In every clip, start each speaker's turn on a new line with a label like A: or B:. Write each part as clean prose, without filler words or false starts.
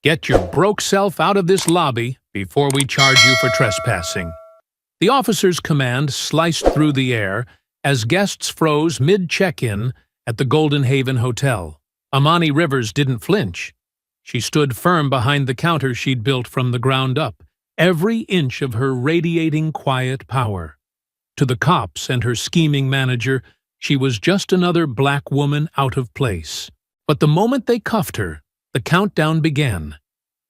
A: Get your broke self out of this lobby before we charge you for trespassing. The officer's command sliced through the air as guests froze mid-check-in at the Golden Haven Hotel. Amani Rivers didn't flinch. She stood firm behind the counter she'd built from the ground up, every inch of her radiating quiet power. To the cops and her scheming manager, she was just another black woman out of place. But the moment they cuffed her, the countdown began.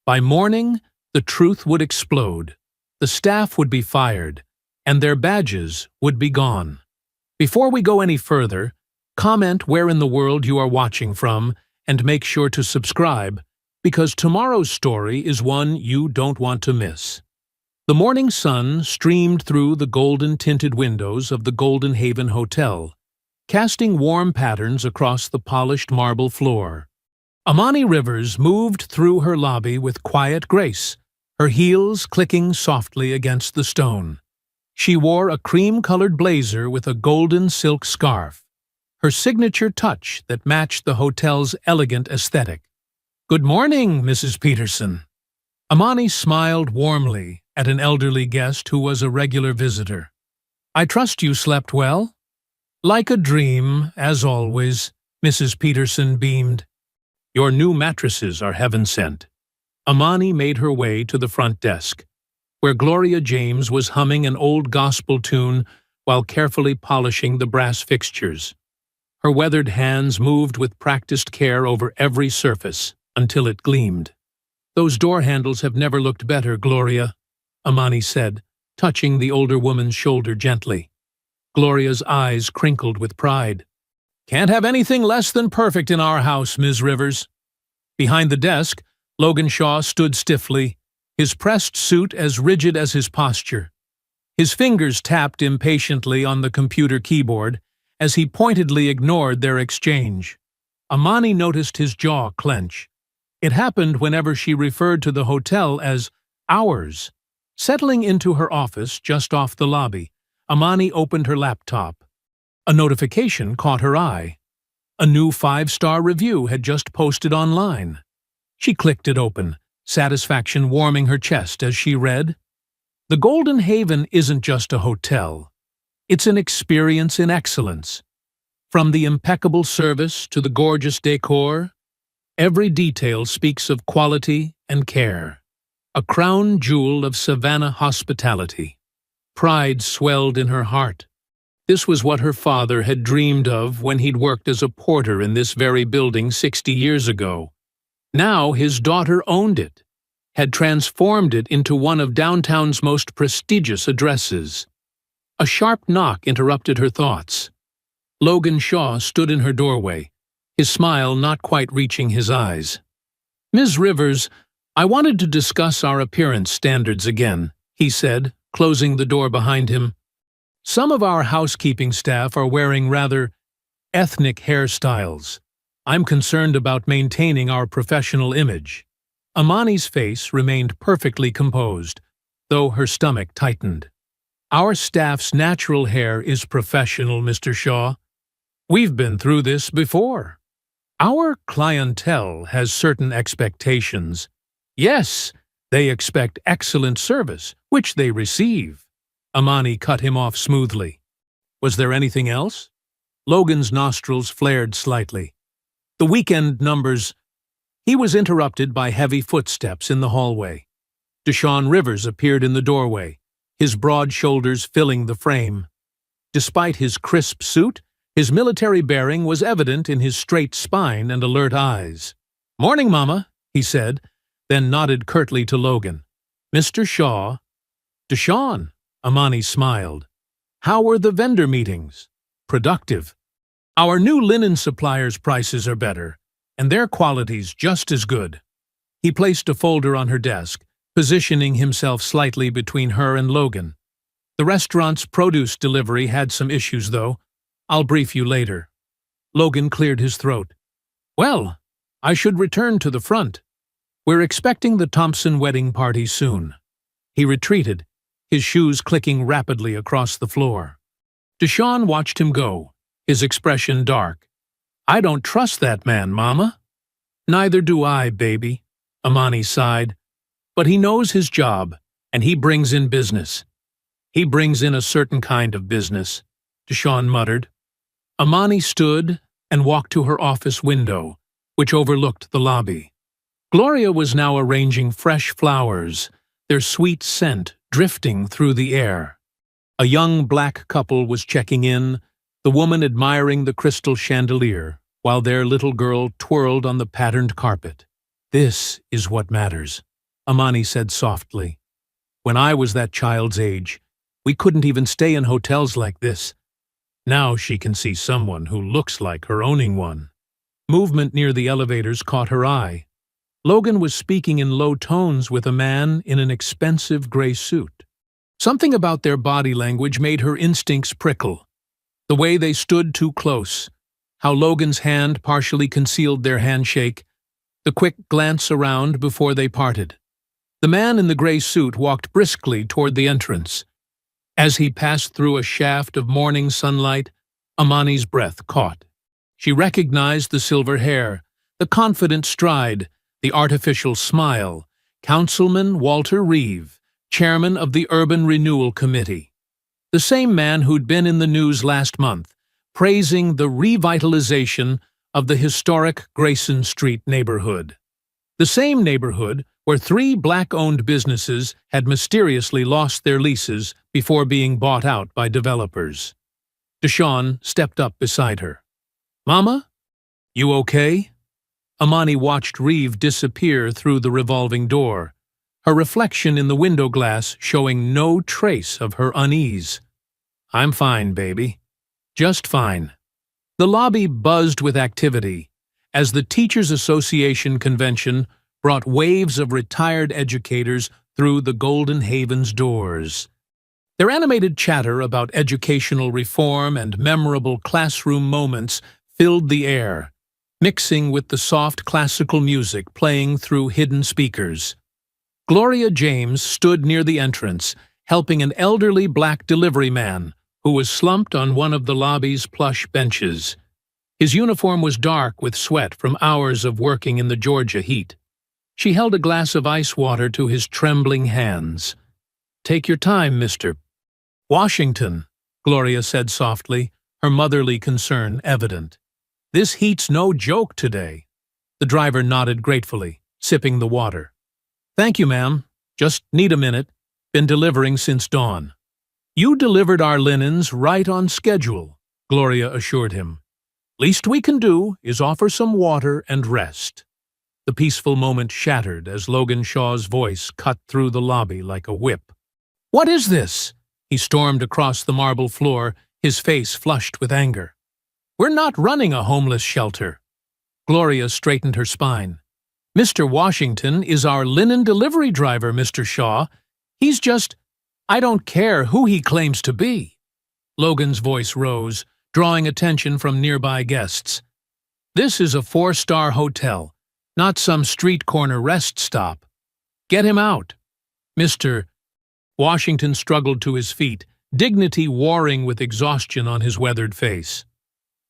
A: By morning, the truth would explode. The staff would be fired, and their badges would be gone. Before we go any further, comment where in the world you are watching from, and make sure to subscribe, because tomorrow's story is one you don't want to miss. The morning sun streamed through the golden-tinted windows of the Golden Haven Hotel, casting warm patterns across the polished marble floor. Amani Rivers moved through her lobby with quiet grace, her heels clicking softly against the stone. She wore a cream-colored blazer with a golden silk scarf, her signature touch that matched the hotel's elegant aesthetic. "Good morning, Mrs. Peterson." Amani smiled warmly at an elderly guest who was a regular visitor. "I trust you slept well?" "Like a dream, as always," Mrs. Peterson beamed. "Your new mattresses are heaven-sent." Amani made her way to the front desk, where Gloria James was humming an old gospel tune while carefully polishing the brass fixtures. Her weathered hands moved with practiced care over every surface until it gleamed. "Those door handles have never looked better, Gloria," Amani said, touching the older woman's shoulder gently. Gloria's eyes crinkled with pride. "Can't have anything less than perfect in our house, Ms. Rivers." Behind the desk, Logan Shaw stood stiffly, his pressed suit as rigid as his posture. His fingers tapped impatiently on the computer keyboard as he pointedly ignored their exchange. Amani noticed his jaw clench. It happened whenever she referred to the hotel as ours. Settling into her office just off the lobby, Amani opened her laptop. A notification caught her eye. A new 5-star review had just posted online. She clicked it open, satisfaction warming her chest as she read, "The Golden Haven isn't just a hotel. It's an experience in excellence. From the impeccable service to the gorgeous decor, every detail speaks of quality and care. A crown jewel of Savannah hospitality." Pride swelled in her heart. This was what her father had dreamed of when he'd worked as a porter in this very building 60 years ago. Now his daughter owned it, had transformed it into one of downtown's most prestigious addresses. A sharp knock interrupted her thoughts. Logan Shaw stood in her doorway, his smile not quite reaching his eyes. "Ms. Rivers, I wanted to discuss our appearance standards again," he said, closing the door behind him. "Some of our housekeeping staff are wearing rather ethnic hairstyles. I'm concerned about maintaining our professional image." Amani's face remained perfectly composed, though her stomach tightened. "Our staff's natural hair is professional, Mr. Shaw. We've been through this before. Our clientele has certain expectations. Yes, they expect excellent service, which they receive." Amani cut him off smoothly. "Was there anything else?" Logan's nostrils flared slightly. "The weekend numbers—" He was interrupted by heavy footsteps in the hallway. Deshaun Rivers appeared in the doorway, his broad shoulders filling the frame. Despite his crisp suit, his military bearing was evident in his straight spine and alert eyes. "Morning, Mama," he said, then nodded curtly to Logan. "Mr. Shaw." "Deshaun," Amani smiled. "How were the vendor meetings?" "Productive. Our new linen suppliers' prices are better, and their quality's just as good." He placed a folder on her desk, positioning himself slightly between her and Logan. "The restaurant's produce delivery had some issues, though. I'll brief you later." Logan cleared his throat. "Well, I should return to the front. We're expecting the Thompson wedding party soon." He retreated, his shoes clicking rapidly across the floor. Deshaun watched him go, his expression dark. "I don't trust that man, Mama." "Neither do I, baby." Amani sighed. But he knows his job, and he brings in business. He brings in a certain kind of business, Deshawn muttered. Amani stood and walked to her office window, which overlooked the lobby. Gloria was now arranging fresh flowers, their sweet scent drifting through the air. A young black couple was checking in, the woman admiring the crystal chandelier, while their little girl twirled on the patterned carpet. "This is what matters," Amani said softly. "When I was that child's age, we couldn't even stay in hotels like this. Now she can see someone who looks like her owning one." Movement near the elevators caught her eye. Logan was speaking in low tones with a man in an expensive gray suit. Something about their body language made her instincts prickle. The way they stood too close, how Logan's hand partially concealed their handshake, the quick glance around before they parted. The man in the gray suit walked briskly toward the entrance. As he passed through a shaft of morning sunlight, Amani's breath caught. She recognized the silver hair, the confident stride, the artificial smile. Councilman Walter Reeve, chairman of the Urban Renewal Committee. The same man who'd been in the news last month, praising the revitalization of the historic Grayson Street neighborhood. The same neighborhood where 3 black-owned businesses had mysteriously lost their leases before being bought out by developers. Deshawn stepped up beside her. "Mama, you okay?" Amani watched Reeve disappear through the revolving door, her reflection in the window glass showing no trace of her unease. "I'm fine, baby. Just fine." The lobby buzzed with activity as the Teachers Association convention brought waves of retired educators through the Golden Haven's doors. Their animated chatter about educational reform and memorable classroom moments filled the air, mixing with the soft classical music playing through hidden speakers. Gloria James stood near the entrance, helping an elderly black delivery man who was slumped on one of the lobby's plush benches. His uniform was dark with sweat from hours of working in the Georgia heat. She held a glass of ice water to his trembling hands. "Take your time, Mr. Washington," Gloria said softly, her motherly concern evident. "This heat's no joke today." The driver nodded gratefully, sipping the water. "Thank you, ma'am. Just need a minute. Been delivering since dawn." "You delivered our linens right on schedule," Gloria assured him. "Least we can do is offer some water and rest." The peaceful moment shattered as Logan Shaw's voice cut through the lobby like a whip. "What is this?" He stormed across the marble floor, his face flushed with anger. "We're not running a homeless shelter." Gloria straightened her spine. "Mr. Washington is our linen delivery driver, Mr. Shaw. He's just— I don't care who he claims to be." Logan's voice rose, drawing attention from nearby guests. "This is a 4-star hotel, not some street corner rest stop. Get him out." Mr. Washington struggled to his feet, dignity warring with exhaustion on his weathered face.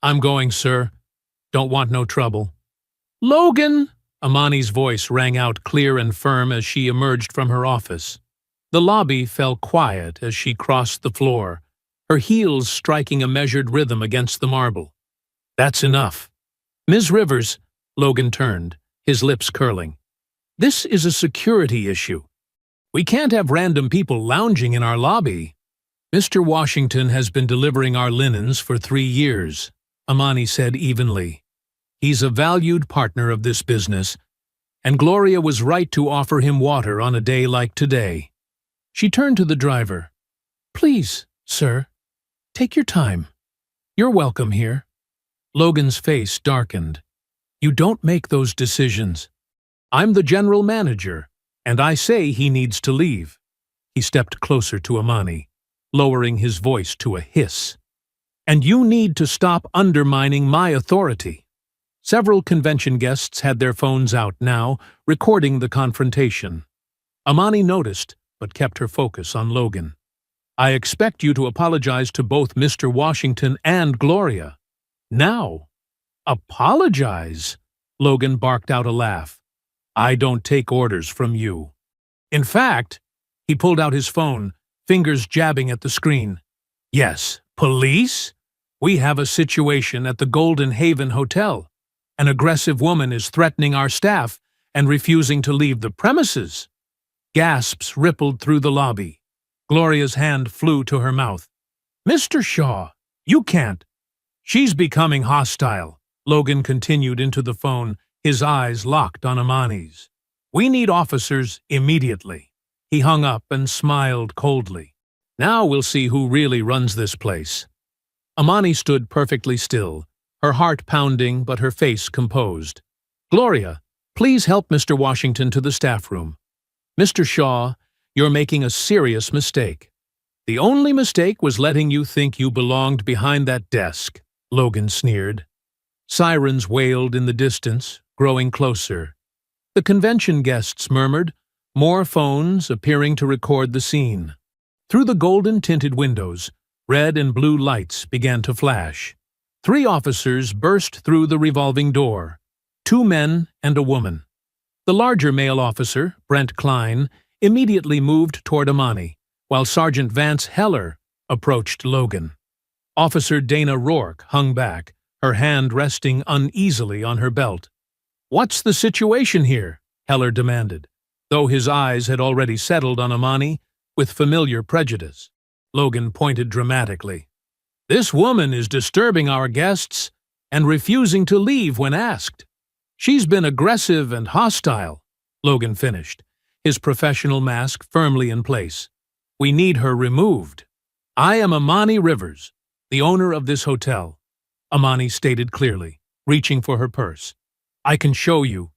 A: "I'm going, sir. Don't want no trouble." "Logan!" Amani's voice rang out clear and firm as she emerged from her office. The lobby fell quiet as she crossed the floor, her heels striking a measured rhythm against the marble. "That's enough." "Ms. Rivers," Logan turned, his lips curling. "This is a security issue. We can't have random people lounging in our lobby." "Mr. Washington has been delivering our linens for 3 years," Amani said evenly. "He's a valued partner of this business, and Gloria was right to offer him water on a day like today." She turned to the driver. "Please, sir, take your time. You're welcome here." Logan's face darkened. "You don't make those decisions. I'm the general manager, and I say he needs to leave." He stepped closer to Amani, lowering his voice to a hiss. "And you need to stop undermining my authority." Several convention guests had their phones out now, recording the confrontation. Amani noticed, but kept her focus on Logan. "I expect you to apologize to both Mr. Washington and Gloria." "Now? Apologize?" Logan barked out a laugh. I don't take orders from you. In fact, he pulled out his phone, fingers jabbing at the screen. Yes, police? We have a situation at the Golden Haven Hotel. An aggressive woman is threatening our staff and refusing to leave the premises. Gasps rippled through the lobby. Gloria's hand flew to her mouth. Mr. Shaw, you can't. She's becoming hostile. Logan continued into the phone, his eyes locked on Amani's. We need officers immediately. He hung up and smiled coldly. Now we'll see who really runs this place. Amani stood perfectly still, her heart pounding but her face composed. Gloria, please help Mr. Washington to the staff room. Mr. Shaw, you're making a serious mistake. The only mistake was letting you think you belonged behind that desk, Logan sneered. Sirens wailed in the distance, growing closer. The convention guests murmured, more phones appearing to record the scene. Through the golden-tinted windows, red and blue lights began to flash. 3 officers burst through the revolving door, 2 men and a woman. The larger male officer, Brent Klein, immediately moved toward Amani, while Sergeant Vance Heller approached Logan. Officer Dana Rourke hung back, her hand resting uneasily on her belt. What's the situation here? Heller demanded, though his eyes had already settled on Amani with familiar prejudice. Logan pointed dramatically. This woman is disturbing our guests and refusing to leave when asked. She's been aggressive and hostile, Logan finished, his professional mask firmly in place. We need her removed. I am Amani Rivers, the owner of this hotel, Amani stated clearly, reaching for her purse. I can show you.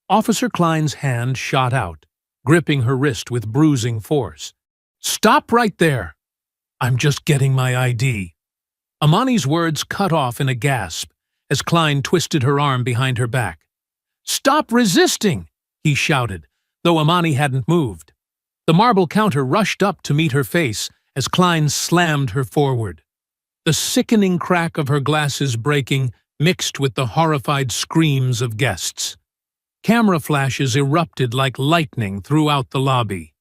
A: Officer Klein's hand shot out, gripping her wrist with bruising force. Stop right there. I'm just getting my ID. Amani's words cut off in a gasp as Klein twisted her arm behind her back. Stop resisting, he shouted, though Amani hadn't moved. The marble counter rushed up to meet her face as Klein slammed her forward. The sickening crack of her glasses breaking mixed with the horrified screams of guests. Camera flashes erupted like lightning throughout the lobby.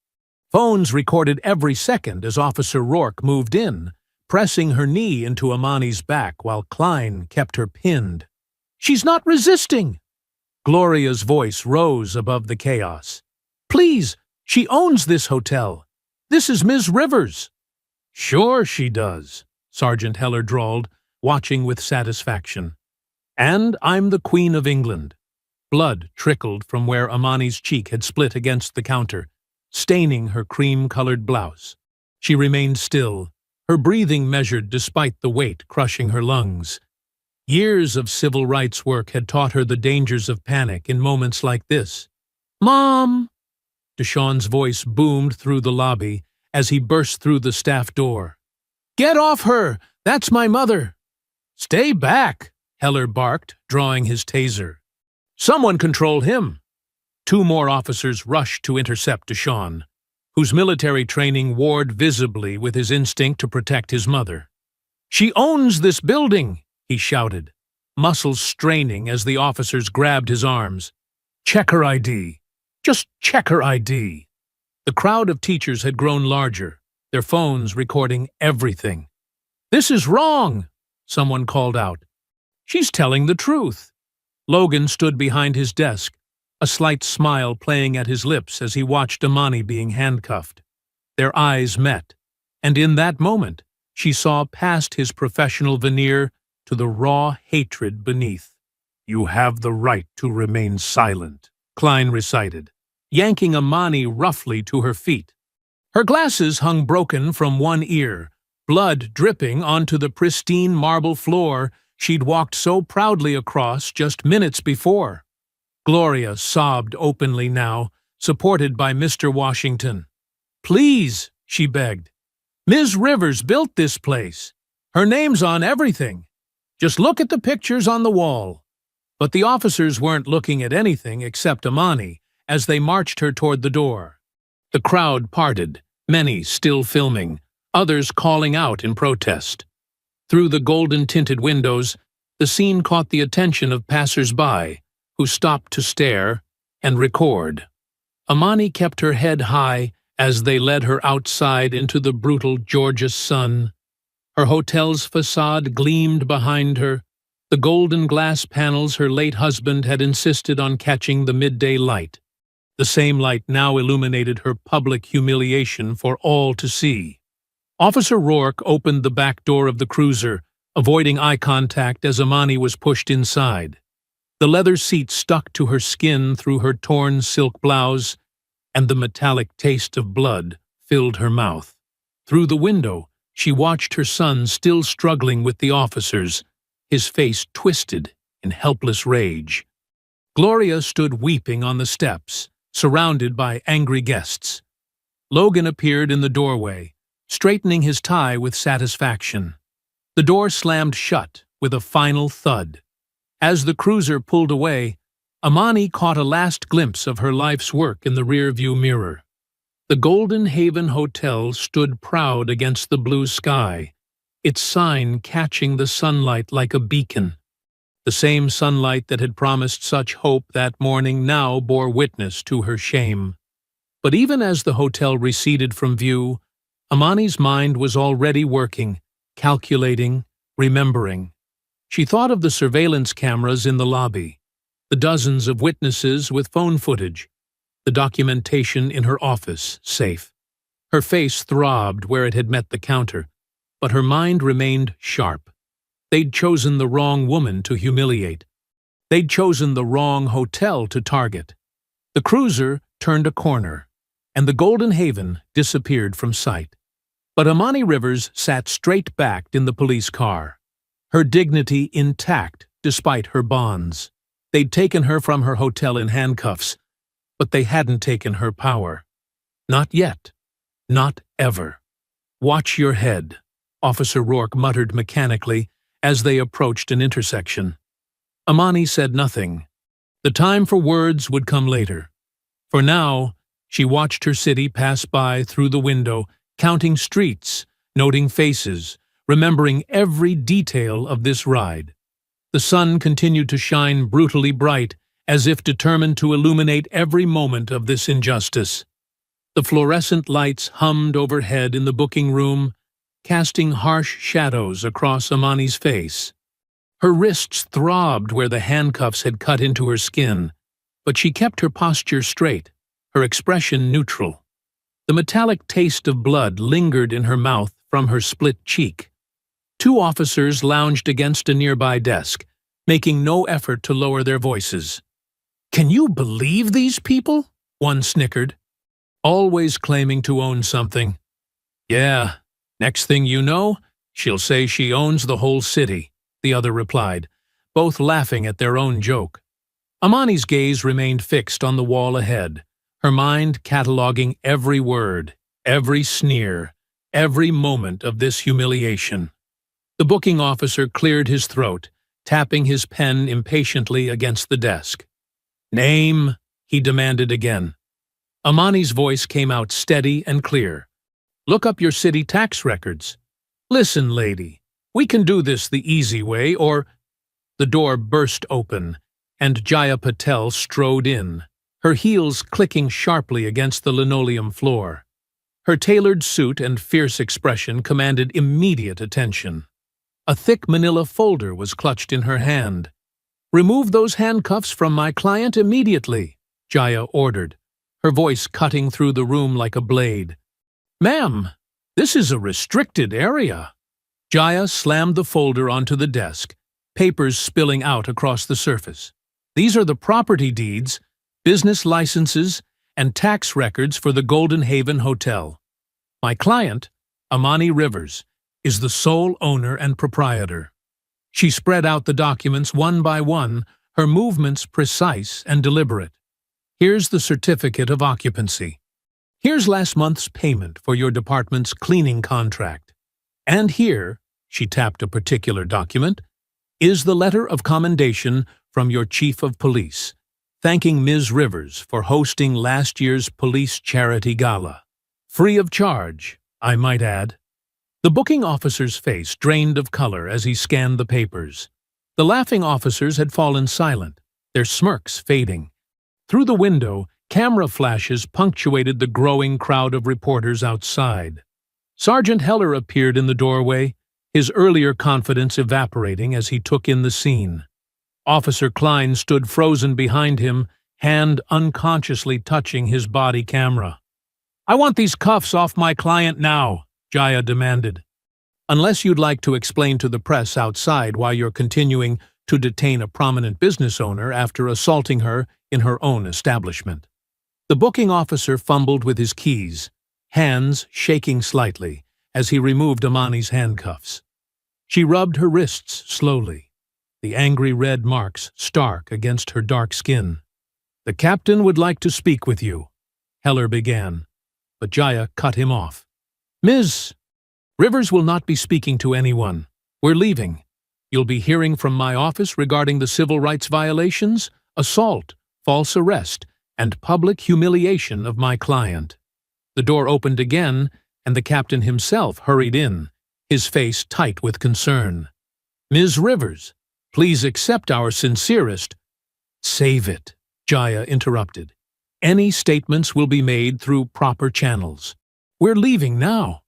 A: Phones recorded every second as Officer Rourke moved in, pressing her knee into Amani's back while Klein kept her pinned. She's not resisting! Gloria's voice rose above the chaos. Please, she owns this hotel. This is Ms. Rivers. Sure she does, Sergeant Heller drawled, watching with satisfaction. And I'm the Queen of England. Blood trickled from where Amani's cheek had split against the counter, staining her cream-colored blouse. She remained still, her breathing measured despite the weight crushing her lungs. Years of civil rights work had taught her the dangers of panic in moments like this. Mom! Deshawn's voice boomed through the lobby as he burst through the staff door. Get off her! That's my mother! Stay back! Heller barked, drawing his taser. Someone control him! 2 more officers rushed to intercept Deshawn, whose military training warred visibly with his instinct to protect his mother. She owns this building! He shouted, muscles straining as the officers grabbed his arms. Check her ID. Just check her ID. The crowd of teachers had grown larger, their phones recording everything. This is wrong, someone called out. She's telling the truth. Logan stood behind his desk, a slight smile playing at his lips as he watched Amani being handcuffed. Their eyes met, and in that moment, she saw past his professional veneer to the raw hatred beneath. You have the right to remain silent, Klein recited, yanking Amani roughly to her feet. Her glasses hung broken from one ear, blood dripping onto the pristine marble floor she'd walked so proudly across just minutes before. Gloria sobbed openly now, supported by Mr. Washington. Please, she begged. Ms. Rivers built this place. Her name's on everything. Just look at the pictures on the wall. But the officers weren't looking at anything except Amani as they marched her toward the door. The crowd parted, many still filming, others calling out in protest. Through the golden-tinted windows, the scene caught the attention of passers-by, who stopped to stare, and record. Amani kept her head high as they led her outside into the brutal Georgia sun. Her hotel's facade gleamed behind her, the golden glass panels her late husband had insisted on catching the midday light. The same light now illuminated her public humiliation for all to see. Officer Rourke opened the back door of the cruiser, avoiding eye contact as Amani was pushed inside. The leather seat stuck to her skin through her torn silk blouse, and the metallic taste of blood filled her mouth. Through the window, she watched her son still struggling with the officers, his face twisted in helpless rage. Gloria stood weeping on the steps, surrounded by angry guests. Logan appeared in the doorway, straightening his tie with satisfaction. The door slammed shut with a final thud. As the cruiser pulled away, Amani caught a last glimpse of her life's work in the rearview mirror. The Golden Haven Hotel stood proud against the blue sky, its sign catching the sunlight like a beacon. The same sunlight that had promised such hope that morning now bore witness to her shame. But even as the hotel receded from view, Amani's mind was already working, calculating, remembering. She thought of the surveillance cameras in the lobby, the dozens of witnesses with phone footage, the documentation in her office safe. Her face throbbed where it had met the counter, but her mind remained sharp. They'd chosen the wrong woman to humiliate. They'd chosen the wrong hotel to target. The cruiser turned a corner, and the Golden Haven disappeared from sight. But Amani Rivers sat straight-backed in the police car, her dignity intact despite her bonds. They'd taken her from her hotel in handcuffs, but they hadn't taken her power. Not yet. Not ever. "Watch your head," Officer Rourke muttered mechanically as they approached an intersection. Amani said nothing. The time for words would come later. For now, she watched her city pass by through the window, counting streets, noting faces, remembering every detail of this ride. The sun continued to shine brutally bright, as if determined to illuminate every moment of this injustice. The fluorescent lights hummed overhead in the booking room, casting harsh shadows across Amani's face. Her wrists throbbed where the handcuffs had cut into her skin, but she kept her posture straight, her expression neutral. The metallic taste of blood lingered in her mouth from her split cheek. Two officers lounged against a nearby desk, making no effort to lower their voices. "Can you believe these people?" one snickered. "Always claiming to own something." "Yeah, next thing you know, she'll say she owns the whole city," the other replied, both laughing at their own joke. Amani's gaze remained fixed on the wall ahead, her mind cataloging every word, every sneer, every moment of this humiliation. The booking officer cleared his throat, tapping his pen impatiently against the desk. "Name," he demanded again. Amani's voice came out steady and clear. "Look up your city tax records." "Listen, lady, we can do this the easy way, or—" The door burst open, and Jaya Patel strode in, her heels clicking sharply against the linoleum floor. Her tailored suit and fierce expression commanded immediate attention. A thick manila folder was clutched in her hand. "Remove those handcuffs from my client immediately," Jaya ordered, her voice cutting through the room like a blade. "Ma'am, this is a restricted area." Jaya slammed the folder onto the desk, papers spilling out across the surface. "These are the property deeds, business licenses, and tax records for the Golden Haven Hotel. My client, Amani Rivers, is the sole owner and proprietor." She spread out the documents one by one, her movements precise and deliberate. "Here's the certificate of occupancy. Here's last month's payment for your department's cleaning contract. And here," she tapped a particular document, "is the letter of commendation from your chief of police, thanking Ms. Rivers for hosting last year's police charity gala. Free of charge, I might add." The booking officer's face drained of color as he scanned the papers. The laughing officers had fallen silent, their smirks fading. Through the window, camera flashes punctuated the growing crowd of reporters outside. Sergeant Heller appeared in the doorway, his earlier confidence evaporating as he took in the scene. Officer Klein stood frozen behind him, hand unconsciously touching his body camera. "I want these cuffs off my client now," Jaya demanded. "Unless you'd like to explain to the press outside why you're continuing to detain a prominent business owner after assaulting her in her own establishment." The booking officer fumbled with his keys, hands shaking slightly as he removed Amani's handcuffs. She rubbed her wrists slowly, the angry red marks stark against her dark skin. "The captain would like to speak with you," Heller began, but Jaya cut him off. "Ms. Rivers will not be speaking to anyone. We're leaving. You'll be hearing from my office regarding the civil rights violations, assault, false arrest, and public humiliation of my client." The door opened again, and the captain himself hurried in, his face tight with concern. "Ms. Rivers, please accept our sincerest—" "Save it," Jaya interrupted. "Any statements will be made through proper channels. We're leaving now."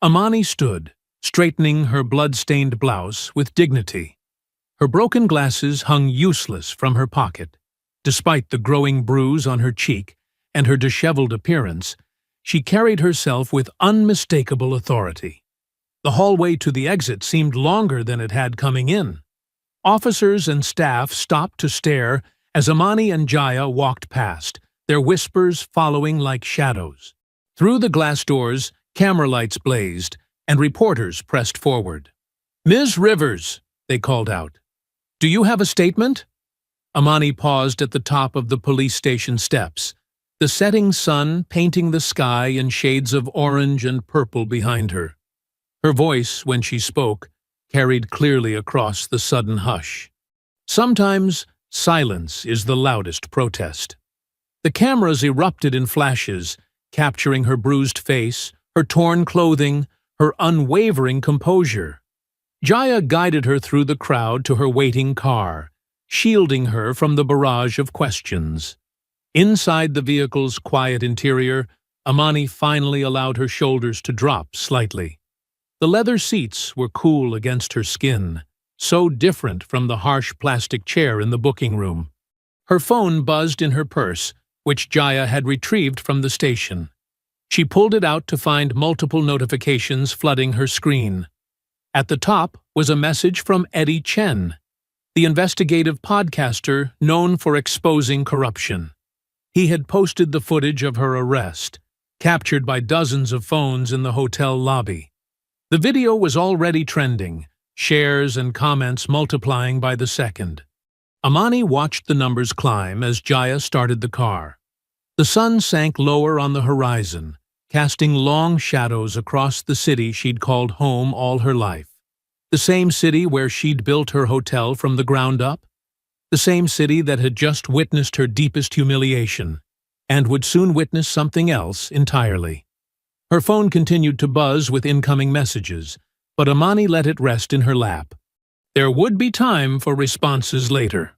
A: Amani stood, straightening her blood-stained blouse with dignity. Her broken glasses hung useless from her pocket. Despite the growing bruise on her cheek and her disheveled appearance, she carried herself with unmistakable authority. The hallway to the exit seemed longer than it had coming in. Officers and staff stopped to stare as Amani and Jaya walked past, their whispers following like shadows. Through the glass doors, camera lights blazed, and reporters pressed forward. "Ms. Rivers," they called out, "do you have a statement?" Amani paused at the top of the police station steps, the setting sun painting the sky in shades of orange and purple behind her. Her voice, when she spoke, carried clearly across the sudden hush. Sometimes silence is the loudest protest. The cameras erupted in flashes, capturing her bruised face, her torn clothing, her unwavering composure. Jaya guided her through the crowd to her waiting car, shielding her from the barrage of questions. Inside the vehicle's quiet interior, Amani finally allowed her shoulders to drop slightly. The leather seats were cool against her skin, so different from the harsh plastic chair in the booking room. Her phone buzzed in her purse, which Jaya had retrieved from the station. She pulled it out to find multiple notifications flooding her screen. At the top was a message from Eddie Chen, the investigative podcaster known for exposing corruption. He had posted the footage of her arrest, captured by dozens of phones in the hotel lobby. The video was already trending, shares and comments multiplying by the second. Amani watched the numbers climb as Jaya started the car. The sun sank lower on the horizon, casting long shadows across the city she'd called home all her life. The same city where she'd built her hotel from the ground up. The same city that had just witnessed her deepest humiliation, and would soon witness something else entirely. Her phone continued to buzz with incoming messages, but Amani let it rest in her lap. There would be time for responses later.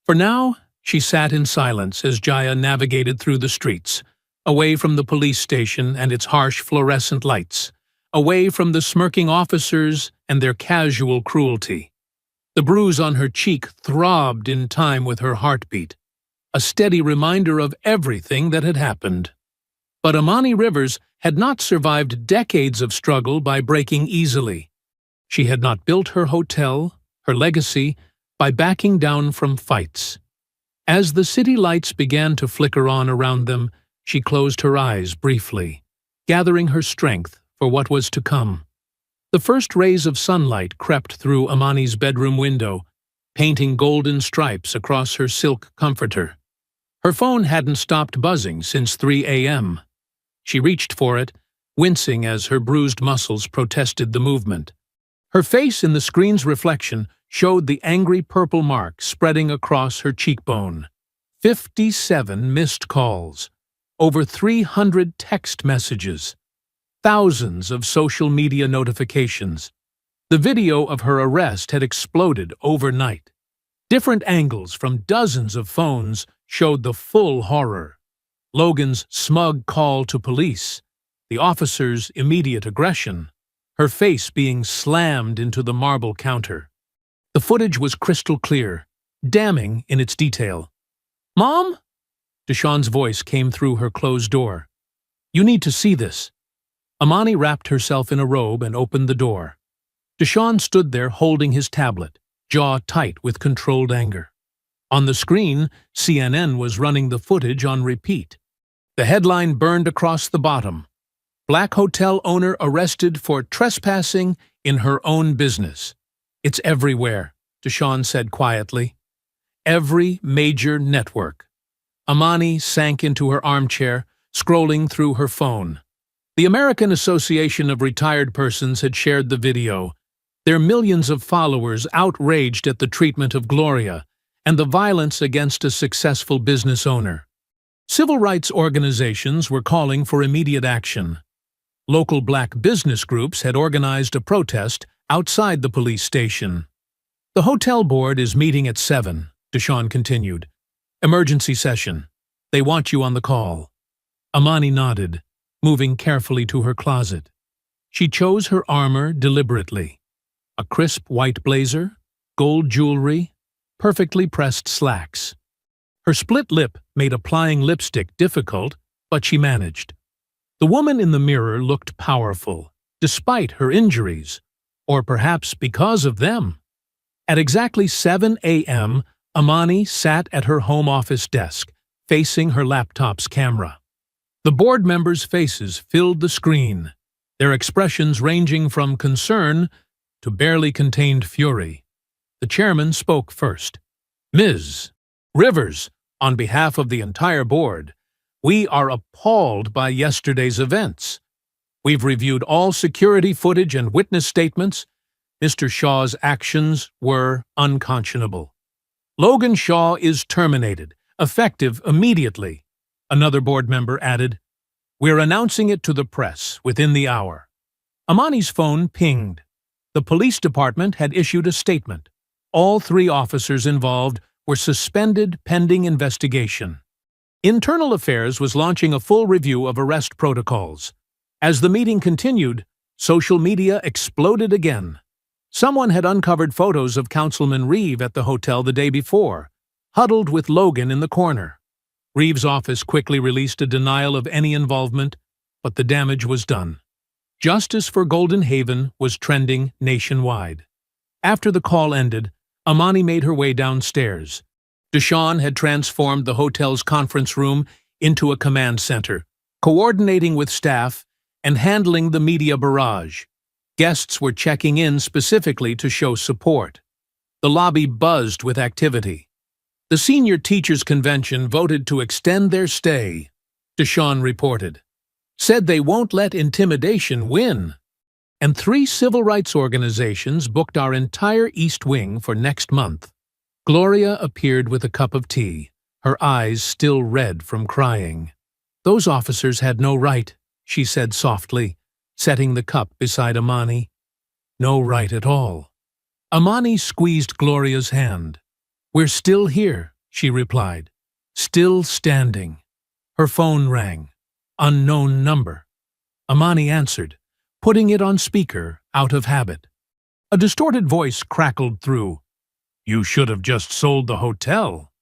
A: For now, she sat in silence as Jaya navigated through the streets, away from the police station and its harsh fluorescent lights, away from the smirking officers and their casual cruelty. The bruise on her cheek throbbed in time with her heartbeat, a steady reminder of everything that had happened. But Amani Rivers had not survived decades of struggle by breaking easily. She had not built her hotel, her legacy, by backing down from fights. As the city lights began to flicker on around them, she closed her eyes briefly, gathering her strength for what was to come. The first rays of sunlight crept through Amani's bedroom window, painting golden stripes across her silk comforter. Her phone hadn't stopped buzzing since 3 a.m. She reached for it, wincing as her bruised muscles protested the movement. Her face in the screen's reflection showed the angry purple mark spreading across her cheekbone. 57 missed calls, over 300 text messages, thousands of social media notifications. The video of her arrest had exploded overnight. Different angles from dozens of phones showed the full horror. Logan's smug call to police, the officer's immediate aggression, her face being slammed into the marble counter. The footage was crystal clear, damning in its detail. "Mom?" Deshawn's voice came through her closed door. "You need to see this." Amani wrapped herself in a robe and opened the door. Deshawn stood there holding his tablet, jaw tight with controlled anger. On the screen, CNN was running the footage on repeat. The headline burned across the bottom: "Black hotel owner arrested for trespassing in her own business." "It's everywhere," Deshawn said quietly. "Every major network." Amani sank into her armchair, scrolling through her phone. The American Association of Retired Persons had shared the video, their millions of followers outraged at the treatment of Gloria and the violence against a successful business owner. Civil rights organizations were calling for immediate action. Local black business groups had organized a protest outside the police station. "The hotel board is meeting at 7, Deshawn continued. "Emergency session. They want you on the call." Amani nodded, moving carefully to her closet. She chose her armor deliberately. A crisp white blazer, gold jewelry, perfectly pressed slacks. Her split lip made applying lipstick difficult, but she managed. The woman in the mirror looked powerful, despite her injuries, or perhaps because of them. At exactly 7 a.m., Amani sat at her home office desk, facing her laptop's camera. The board members' faces filled the screen, their expressions ranging from concern to barely contained fury. The chairman spoke first. "Ms. Rivers, on behalf of the entire board, we are appalled by yesterday's events. We've reviewed all security footage and witness statements. Mr. Shaw's actions were unconscionable. Logan Shaw is terminated, effective immediately." Another board member added, "We're announcing it to the press within the hour." Amani's phone pinged. The police department had issued a statement. All 3 officers involved were suspended pending investigation. Internal Affairs was launching a full review of arrest protocols. As the meeting continued, social media exploded again. Someone had uncovered photos of Councilman Reeve at the hotel the day before, huddled with Logan in the corner. Reeve's office quickly released a denial of any involvement, but the damage was done. Justice for Golden Haven was trending nationwide. After the call ended, Amani made her way downstairs. Deshawn had transformed the hotel's conference room into a command center, coordinating with staff and handling the media barrage. Guests were checking in specifically to show support. The lobby buzzed with activity. The senior teachers' convention voted to extend their stay, Deshawn reported. Said they won't let intimidation win. And 3 civil rights organizations booked our entire East Wing for next month. Gloria appeared with a cup of tea, her eyes still red from crying. "Those officers had no right," she said softly, setting the cup beside Amani. "No right at all." Amani squeezed Gloria's hand. "We're still here," she replied. "Still standing." Her phone rang. Unknown number. Amani answered, putting it on speaker out of habit. A distorted voice crackled through. "You should have just sold the hotel."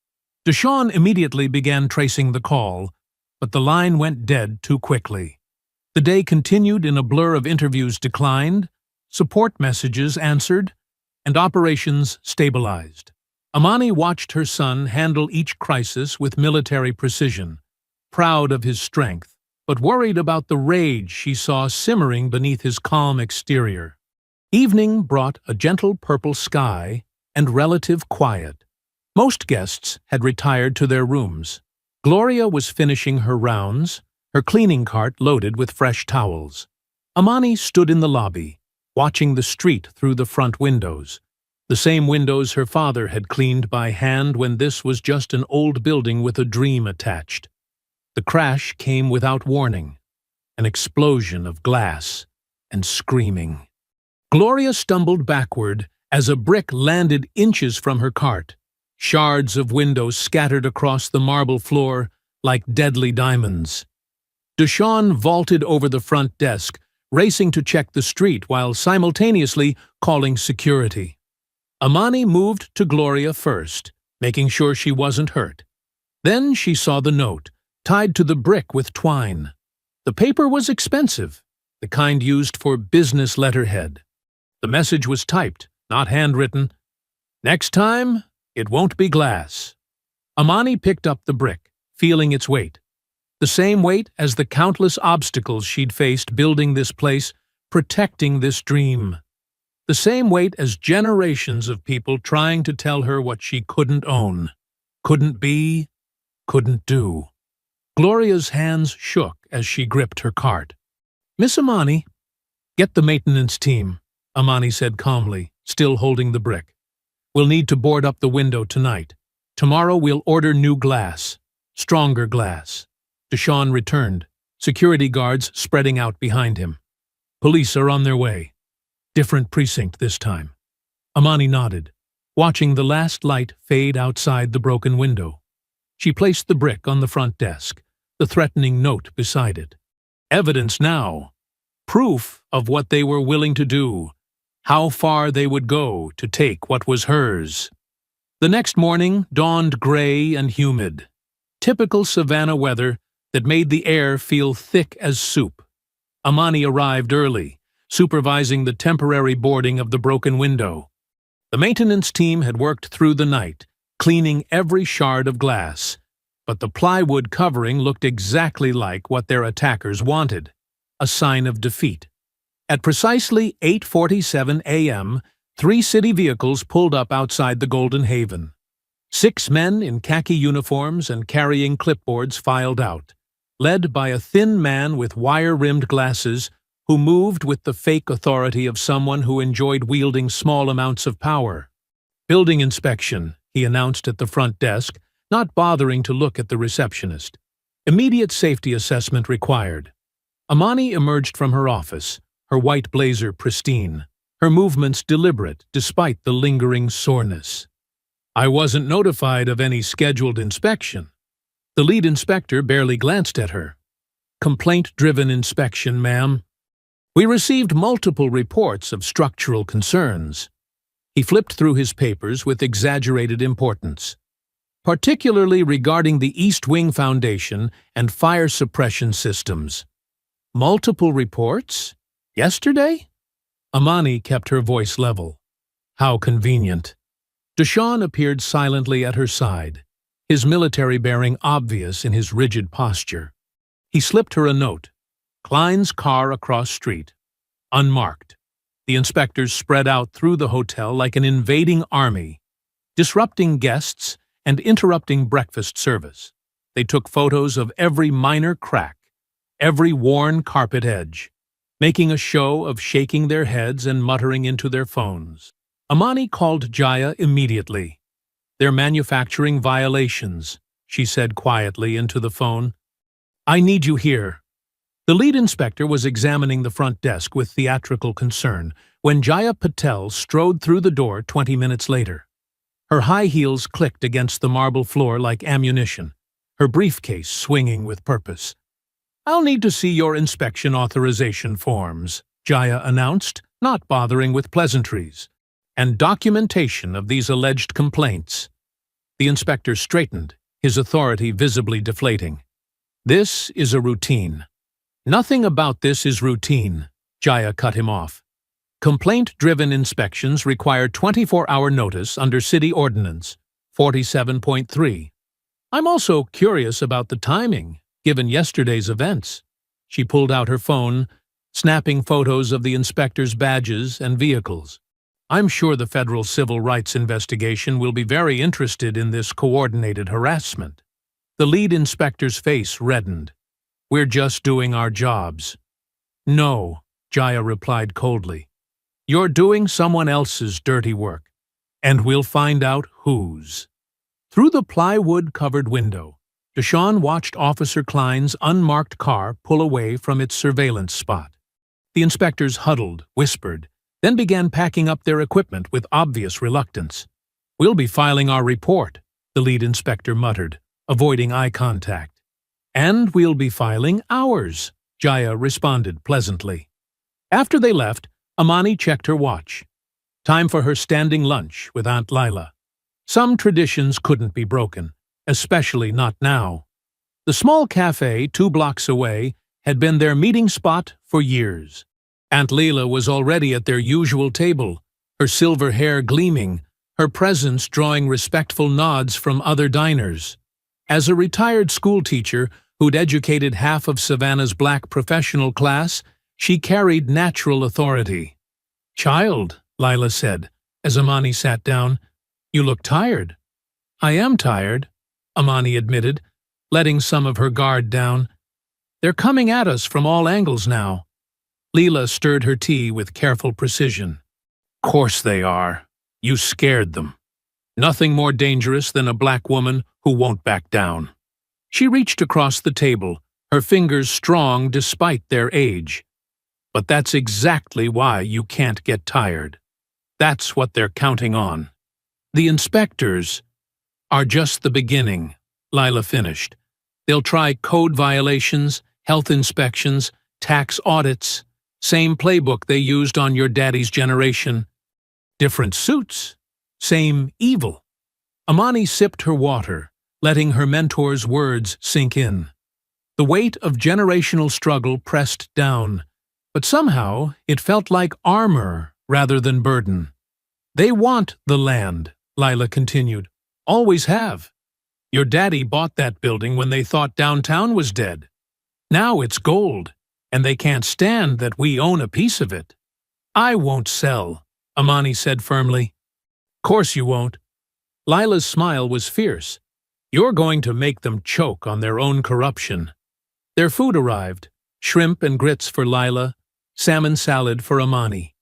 A: Deshawn immediately began tracing the call, but the line went dead too quickly. The day continued in a blur of interviews declined, support messages answered, and operations stabilized. Amani watched her son handle each crisis with military precision, proud of his strength, but worried about the rage she saw simmering beneath his calm exterior. Evening brought a gentle purple sky and relative quiet. Most guests had retired to their rooms. Gloria was finishing her rounds, her cleaning cart loaded with fresh towels. Amani stood in the lobby, watching the street through the front windows, the same windows her father had cleaned by hand when this was just an old building with a dream attached. The crash came without warning, an explosion of glass and screaming. Gloria stumbled backward as a brick landed inches from her cart. shards of windows scattered across the marble floor like deadly diamonds. Deshawn vaulted over the front desk, racing to check the street while simultaneously calling security. Amani moved to Gloria first, making sure she wasn't hurt. Then she saw the note, tied to the brick with twine. The paper was expensive, the kind used for business letterhead. The message was typed, not handwritten. "Next time, it won't be glass." Amani picked up the brick, feeling its weight. The same weight as the countless obstacles she'd faced building this place, protecting this dream. The same weight as generations of people trying to tell her what she couldn't own, couldn't be, couldn't do. Gloria's hands shook as she gripped her cart. "Miss Amani, get the maintenance team," Amani said calmly, still holding the brick. "We'll need to board up the window tonight. Tomorrow we'll order new glass, stronger glass." Deshawn returned, security guards spreading out behind him. "Police are on their way. Different precinct this time." Amani nodded, watching the last light fade outside the broken window. She placed the brick on the front desk, the threatening note beside it. Evidence now. Proof of what they were willing to do, how far they would go to take what was hers. The next morning dawned gray and humid. Typical Savannah weather that made the air feel thick as soup. Amani arrived early, supervising the temporary boarding of the broken window. The maintenance team had worked through the night, cleaning every shard of glass, but the plywood covering looked exactly like what their attackers wanted, a sign of defeat. At precisely 8:47 a.m., 3 city vehicles pulled up outside the Golden Haven. 6 men in khaki uniforms and carrying clipboards filed out, led by a thin man with wire-rimmed glasses who moved with the fake authority of someone who enjoyed wielding small amounts of power. "Building inspection," he announced at the front desk, not bothering to look at the receptionist. "Immediate safety assessment required." Amani emerged from her office, her white blazer pristine, her movements deliberate despite the lingering soreness. "I wasn't notified of any scheduled inspection." The lead inspector barely glanced at her. "Complaint-driven inspection, ma'am. We received multiple reports of structural concerns." He flipped through his papers with exaggerated importance, particularly regarding the East Wing Foundation and fire suppression systems. "Multiple reports? Yesterday?" Amani kept her voice level. "How convenient." Deshawn appeared silently at her side, his military bearing obvious in his rigid posture. He slipped her a note. "Klein's car across street. Unmarked." The inspectors spread out through the hotel like an invading army, disrupting guests and interrupting breakfast service. They took photos of every minor crack, every worn carpet edge, making a show of shaking their heads and muttering into their phones. Amani called Jaya immediately. "They're manufacturing violations," she said quietly into the phone. "I need you here." The lead inspector was examining the front desk with theatrical concern when Jaya Patel strode through the door 20 minutes later. Her high heels clicked against the marble floor like ammunition, her briefcase swinging with purpose. "I'll need to see your inspection authorization forms," Jaya announced, not bothering with pleasantries, "and documentation of these alleged complaints." The inspector straightened, his authority visibly deflating. "This is a routine." "Nothing about this is routine," Jaya cut him off. "Complaint-driven inspections require 24-hour notice under City Ordinance 47.3. I'm also curious about the timing, given yesterday's events." She pulled out her phone, snapping photos of the inspector's badges and vehicles. "I'm sure the federal civil rights investigation will be very interested in this coordinated harassment." The lead inspector's face reddened. "We're just doing our jobs." "No," Jaya replied coldly. "You're doing someone else's dirty work, and we'll find out whose." Through the plywood-covered window, Deshawn watched Officer Klein's unmarked car pull away from its surveillance spot. The inspectors huddled, whispered, then began packing up their equipment with obvious reluctance. We'll be filing our report, the lead inspector muttered, avoiding eye contact. And we'll be filing ours, Jaya responded pleasantly. After they left, Amani checked her watch. Time for her standing lunch with Aunt Lila. Some traditions couldn't be broken, especially not now. The small cafe 2 blocks away had been their meeting spot for years. Aunt Lila was already at their usual table, her silver hair gleaming, her presence drawing respectful nods from other diners. As a retired schoolteacher who'd educated half of Savannah's black professional class, she carried natural authority. "Child," Lila said, as Amani sat down, "you look tired." "I am tired," Amani admitted, letting some of her guard down. "They're coming at us from all angles now." Lila stirred her tea with careful precision. "Course they are. You scared them. Nothing more dangerous than a black woman who won't back down." She reached across the table, her fingers strong despite their age. "But that's exactly why you can't get tired. That's what they're counting on." "The inspectors are just the beginning," Lila finished. "They'll try code violations, health inspections, tax audits, same playbook they used on your daddy's generation. Different suits, same evil." Amani sipped her water, letting her mentor's words sink in. The weight of generational struggle pressed down, but somehow it felt like armor rather than burden. "They want the land," Lila continued. "Always have. Your daddy bought that building when they thought downtown was dead. Now it's gold, and they can't stand that we own a piece of it." "I won't sell," Amani said firmly. "Course you won't." Lila's smile was fierce. "You're going to make them choke on their own corruption." Their food arrived, shrimp and grits for Lila, salmon salad for Amani.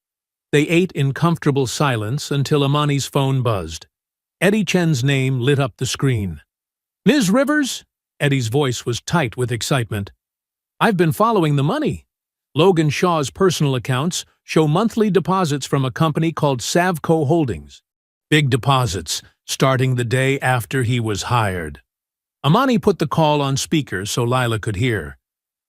A: They ate in comfortable silence until Amani's phone buzzed. Eddie Chen's name lit up the screen. "Ms. Rivers?" Eddie's voice was tight with excitement. "I've been following the money. Logan Shaw's personal accounts show monthly deposits from a company called Savco Holdings. Big deposits, starting the day after he was hired." Amani put the call on speaker so Lila could hear.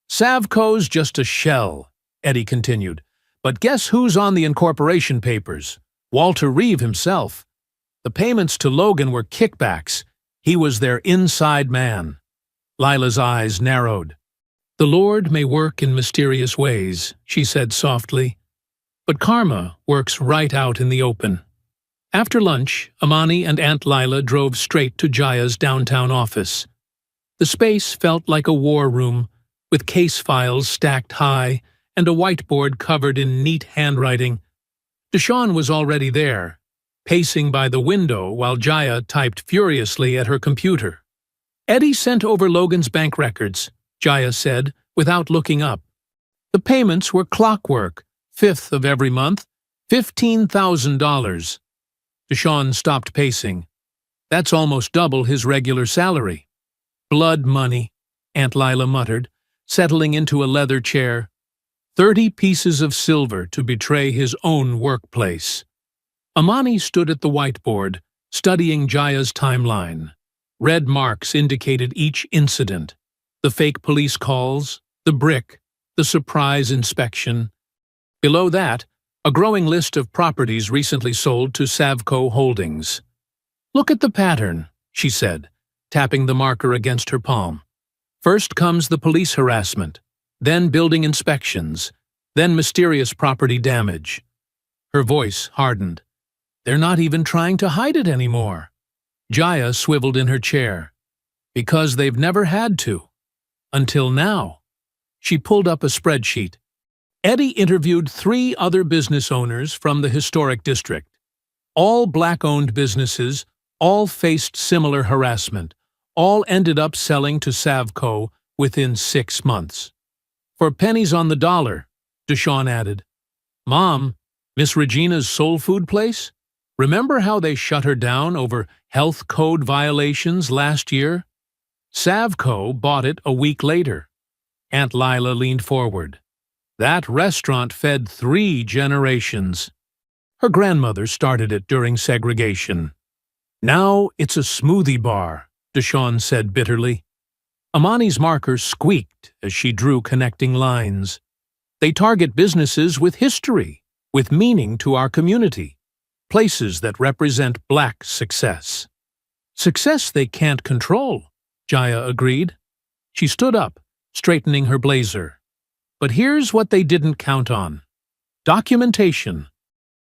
A: "Savco's just a shell," Eddie continued. "But guess who's on the incorporation papers? Walter Reeve himself. The payments to Logan were kickbacks. He was their inside man." Lila's eyes narrowed. "The Lord may work in mysterious ways," she said softly, "but karma works right out in the open." After lunch, Amani and Aunt Lila drove straight to Jaya's downtown office. The space felt like a war room, with case files stacked high and a whiteboard covered in neat handwriting. Deshawn was already there, pacing by the window while Jaya typed furiously at her computer. "Eddie sent over Logan's bank records," Jaya said, without looking up. "The payments were clockwork, 5th of every month, $15,000. Deshawn stopped pacing. "That's almost double his regular salary." "Blood money," Aunt Lila muttered, settling into a leather chair. 30 pieces of silver to betray his own workplace." Amani stood at the whiteboard, studying Jaya's timeline. Red marks indicated each incident. The fake police calls, the brick, the surprise inspection. Below that, a growing list of properties recently sold to Savco Holdings. "Look at the pattern," she said, tapping the marker against her palm. "First comes the police harassment, then building inspections, then mysterious property damage." Her voice hardened. "They're not even trying to hide it anymore." Jaya swiveled in her chair. "Because they've never had to. Until now." She pulled up a spreadsheet. Eddie interviewed 3 other business owners from the historic district. All black-owned businesses, all faced similar harassment, all ended up selling to Savco within 6 months. "For pennies on the dollar," Deshawn added. "Mom, Miss Regina's soul food place? Remember how they shut her down over health code violations last year? Savco bought it a week later." Aunt Lila leaned forward. "That restaurant fed 3 generations. Her grandmother started it during segregation." Now it's a smoothie bar, Deshawn said bitterly. Amani's marker squeaked as she drew connecting lines. They target businesses with history, with meaning to our community, places that represent Black success. Success they can't control, Jaya agreed. She stood up, straightening her blazer. But here's what they didn't count on. Documentation.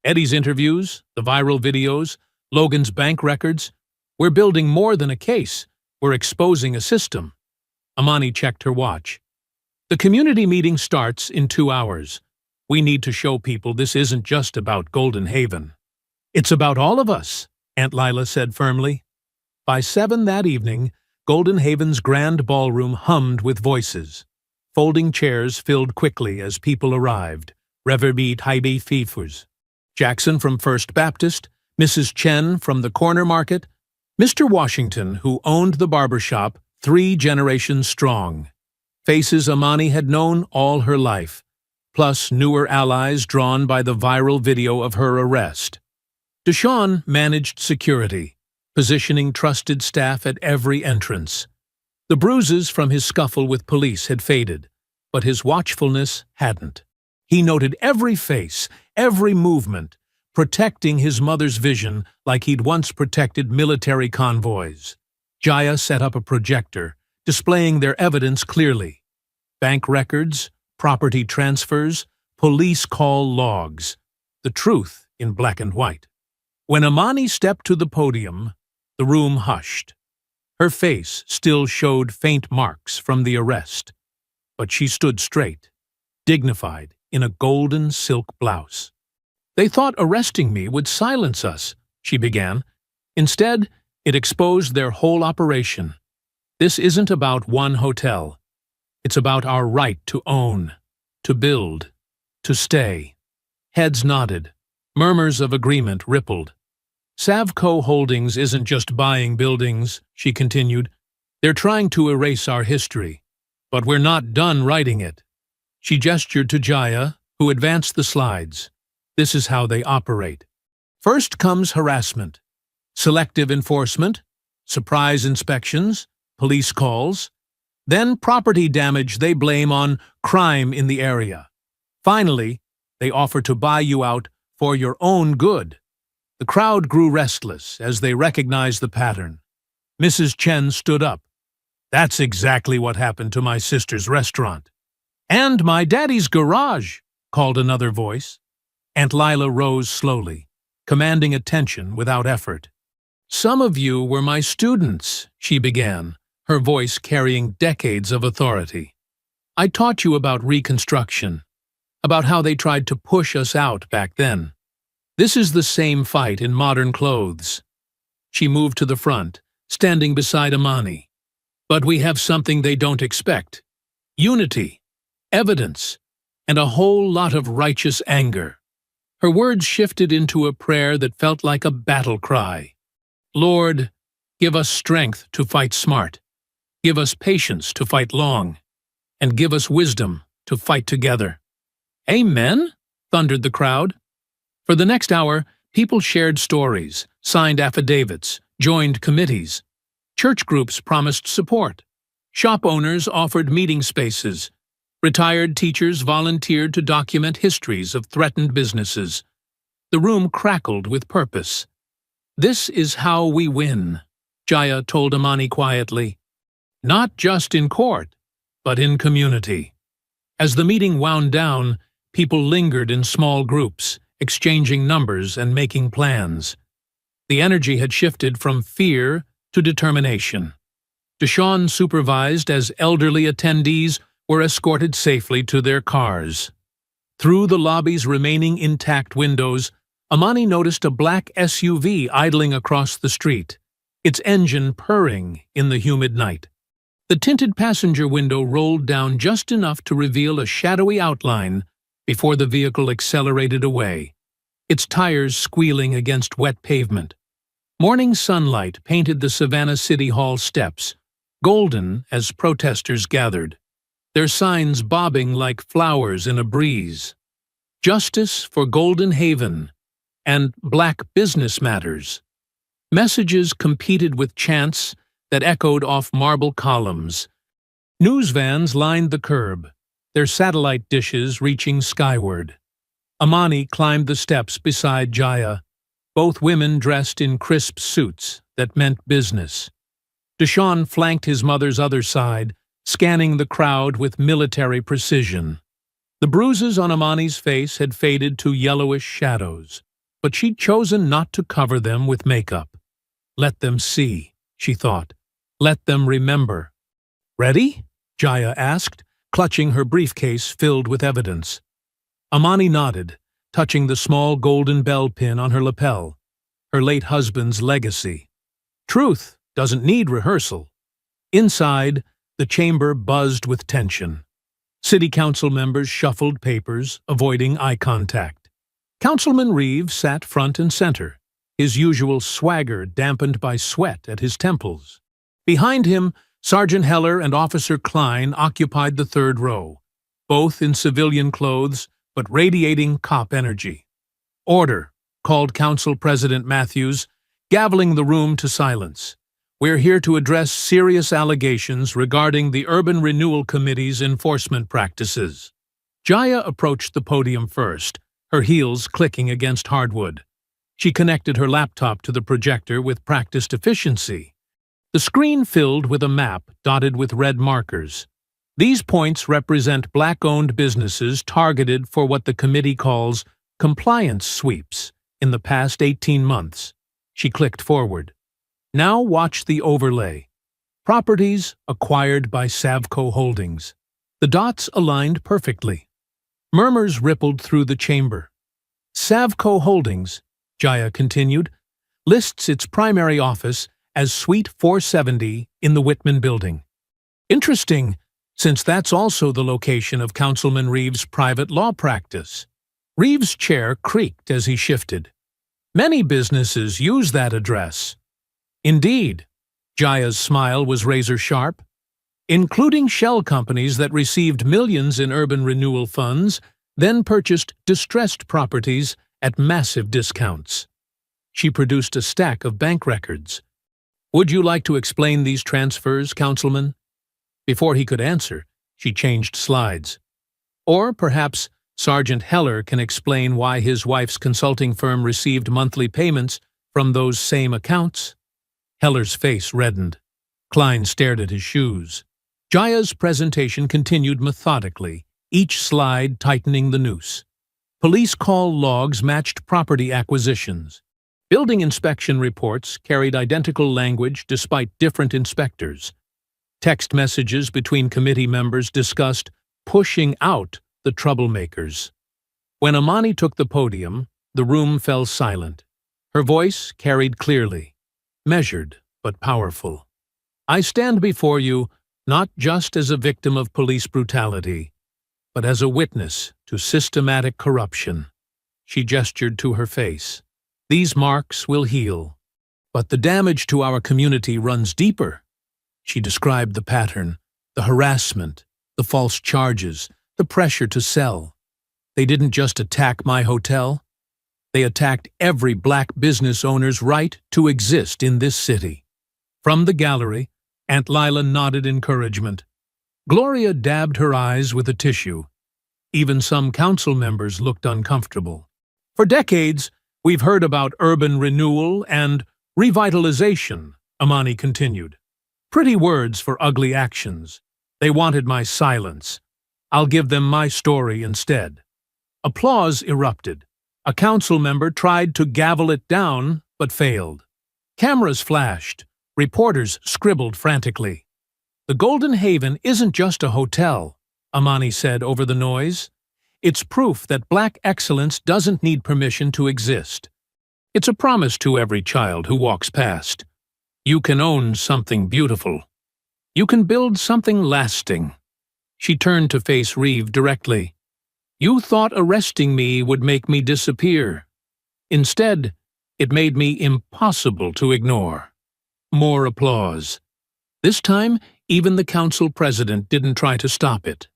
A: Eddie's interviews, the viral videos, Logan's bank records. We're building more than a case. We're exposing a system. Amani checked her watch. The community meeting starts in 2 hours. We need to show people this isn't just about Golden Haven. It's about all of us, Aunt Lila said firmly. By 7 that evening, Golden Haven's grand ballroom hummed with voices. Folding chairs filled quickly as people arrived. Reverbeat Haibi Fifus. Jackson from First Baptist, Mrs. Chen from the corner market, Mr. Washington, who owned the barber shop, 3 generations strong. Faces Amani had known all her life, plus newer allies drawn by the viral video of her arrest. Deshawn managed security, positioning trusted staff at every entrance. The bruises from his scuffle with police had faded, but his watchfulness hadn't. He noted every face, every movement, protecting his mother's vision like he'd once protected military convoys. Jaya set up a projector, displaying their evidence clearly. Bank records, property transfers, police call logs. The truth in black and white. When Amani stepped to the podium, the room hushed. Her face still showed faint marks from the arrest, but she stood straight, dignified in a golden silk blouse. They thought arresting me would silence us, she began. Instead, it exposed their whole operation. This isn't about one hotel. It's about our right to own, to build, to stay. Heads nodded. Murmurs of agreement rippled. Savco Holdings isn't just buying buildings, she continued. They're trying to erase our history. But we're not done writing it. She gestured to Jaya, who advanced the slides. This is how they operate. First comes harassment, selective enforcement, surprise inspections, police calls. Then property damage they blame on crime in the area. Finally, they offer to buy you out for your own good. The crowd grew restless as they recognized the pattern. Mrs. Chen stood up. That's exactly what happened to my sister's restaurant. And my daddy's garage, called another voice. Aunt Lila rose slowly, commanding attention without effort. Some of you were my students, she began, her voice carrying decades of authority. I taught you about Reconstruction, about how they tried to push us out back then. This is the same fight in modern clothes. She moved to the front, standing beside Amani. But we have something they don't expect. Unity, evidence, and a whole lot of righteous anger. Her words shifted into a prayer that felt like a battle cry. Lord, give us strength to fight smart. Give us patience to fight long. And give us wisdom to fight together. Amen? Thundered the crowd. For the next hour, people shared stories, signed affidavits, joined committees. Church groups promised support. Shop owners offered meeting spaces. Retired teachers volunteered to document histories of threatened businesses. The room crackled with purpose. This is how we win, Jaya told Amani quietly. Not just in court, but in community. As the meeting wound down, people lingered in small groups, exchanging numbers and making plans. The energy had shifted from fear to determination. Deshawn supervised as elderly attendees were escorted safely to their cars. Through the lobby's remaining intact windows, Amani noticed a black SUV idling across the street, its engine purring in the humid night. The tinted passenger window rolled down just enough to reveal a shadowy outline before the vehicle accelerated away, its tires squealing against wet pavement. Morning sunlight painted the Savannah City Hall steps, golden as protesters gathered, their signs bobbing like flowers in a breeze. Justice for Golden Haven and Black Business Matters. Messages competed with chants that echoed off marble columns. News vans lined the curb, their satellite dishes reaching skyward. Amani climbed the steps beside Jaya, both women dressed in crisp suits that meant business. Deshaun flanked his mother's other side, scanning the crowd with military precision. The bruises on Amani's face had faded to yellowish shadows, but she'd chosen not to cover them with makeup. Let them see, she thought. Let them remember. Ready? Jaya asked, clutching her briefcase filled with evidence. Amani nodded, touching the small golden bell pin on her lapel, her late husband's legacy. Truth doesn't need rehearsal. Inside, the chamber buzzed with tension. City council members shuffled papers, avoiding eye contact. Councilman Reeves sat front and center, his usual swagger dampened by sweat at his temples. Behind him, Sergeant Heller and Officer Klein occupied the third row, both in civilian clothes but radiating cop energy. Order, called Council President Matthews, gaveling the room to silence. We're here to address serious allegations regarding the Urban Renewal Committee's enforcement practices. Jaya approached the podium first, her heels clicking against hardwood. She connected her laptop to the projector with practiced efficiency. The screen filled with a map dotted with red markers. These points represent Black-owned businesses targeted for what the committee calls compliance sweeps in the past 18 months. She clicked forward. Now watch the overlay. Properties acquired by Savco Holdings. The dots aligned perfectly. Murmurs rippled through the chamber. Savco Holdings, Jaya continued, lists its primary office as Suite 470 in the Whitman Building. Interesting, since that's also the location of Councilman Reeves' private law practice. Reeves' chair creaked as he shifted. Many businesses use that address. Indeed, Jaya's smile was razor-sharp, including shell companies that received millions in urban renewal funds, then purchased distressed properties at massive discounts. She produced a stack of bank records. Would you like to explain these transfers, Councilman? Before he could answer, she changed slides. Or perhaps Sergeant Heller can explain why his wife's consulting firm received monthly payments from those same accounts. Heller's face reddened. Klein stared at his shoes. Jaya's presentation continued methodically, each slide tightening the noose. Police call logs matched property acquisitions. Building inspection reports carried identical language despite different inspectors. Text messages between committee members discussed pushing out the troublemakers. When Amani took the podium, the room fell silent. Her voice carried clearly, measured but powerful. I stand before you not just as a victim of police brutality, but as a witness to systematic corruption. She gestured to her face. These marks will heal, but the damage to our community runs deeper. She described the pattern, the harassment, the false charges, the pressure to sell. They didn't just attack my hotel. They attacked every Black business owner's right to exist in this city. From the gallery, Aunt Lila nodded encouragement. Gloria dabbed her eyes with a tissue. Even some council members looked uncomfortable. For decades, we've heard about urban renewal and revitalization, Amani continued. Pretty words for ugly actions. They wanted my silence. I'll give them my story instead. Applause erupted. A council member tried to gavel it down, but failed. Cameras flashed. Reporters scribbled frantically. The Golden Haven isn't just a hotel, Amani said over the noise. It's proof that Black excellence doesn't need permission to exist. It's a promise to every child who walks past. You can own something beautiful. You can build something lasting. She turned to face Reeve directly. You thought arresting me would make me disappear. Instead, it made me impossible to ignore. More applause. This time, even the council president didn't try to stop it.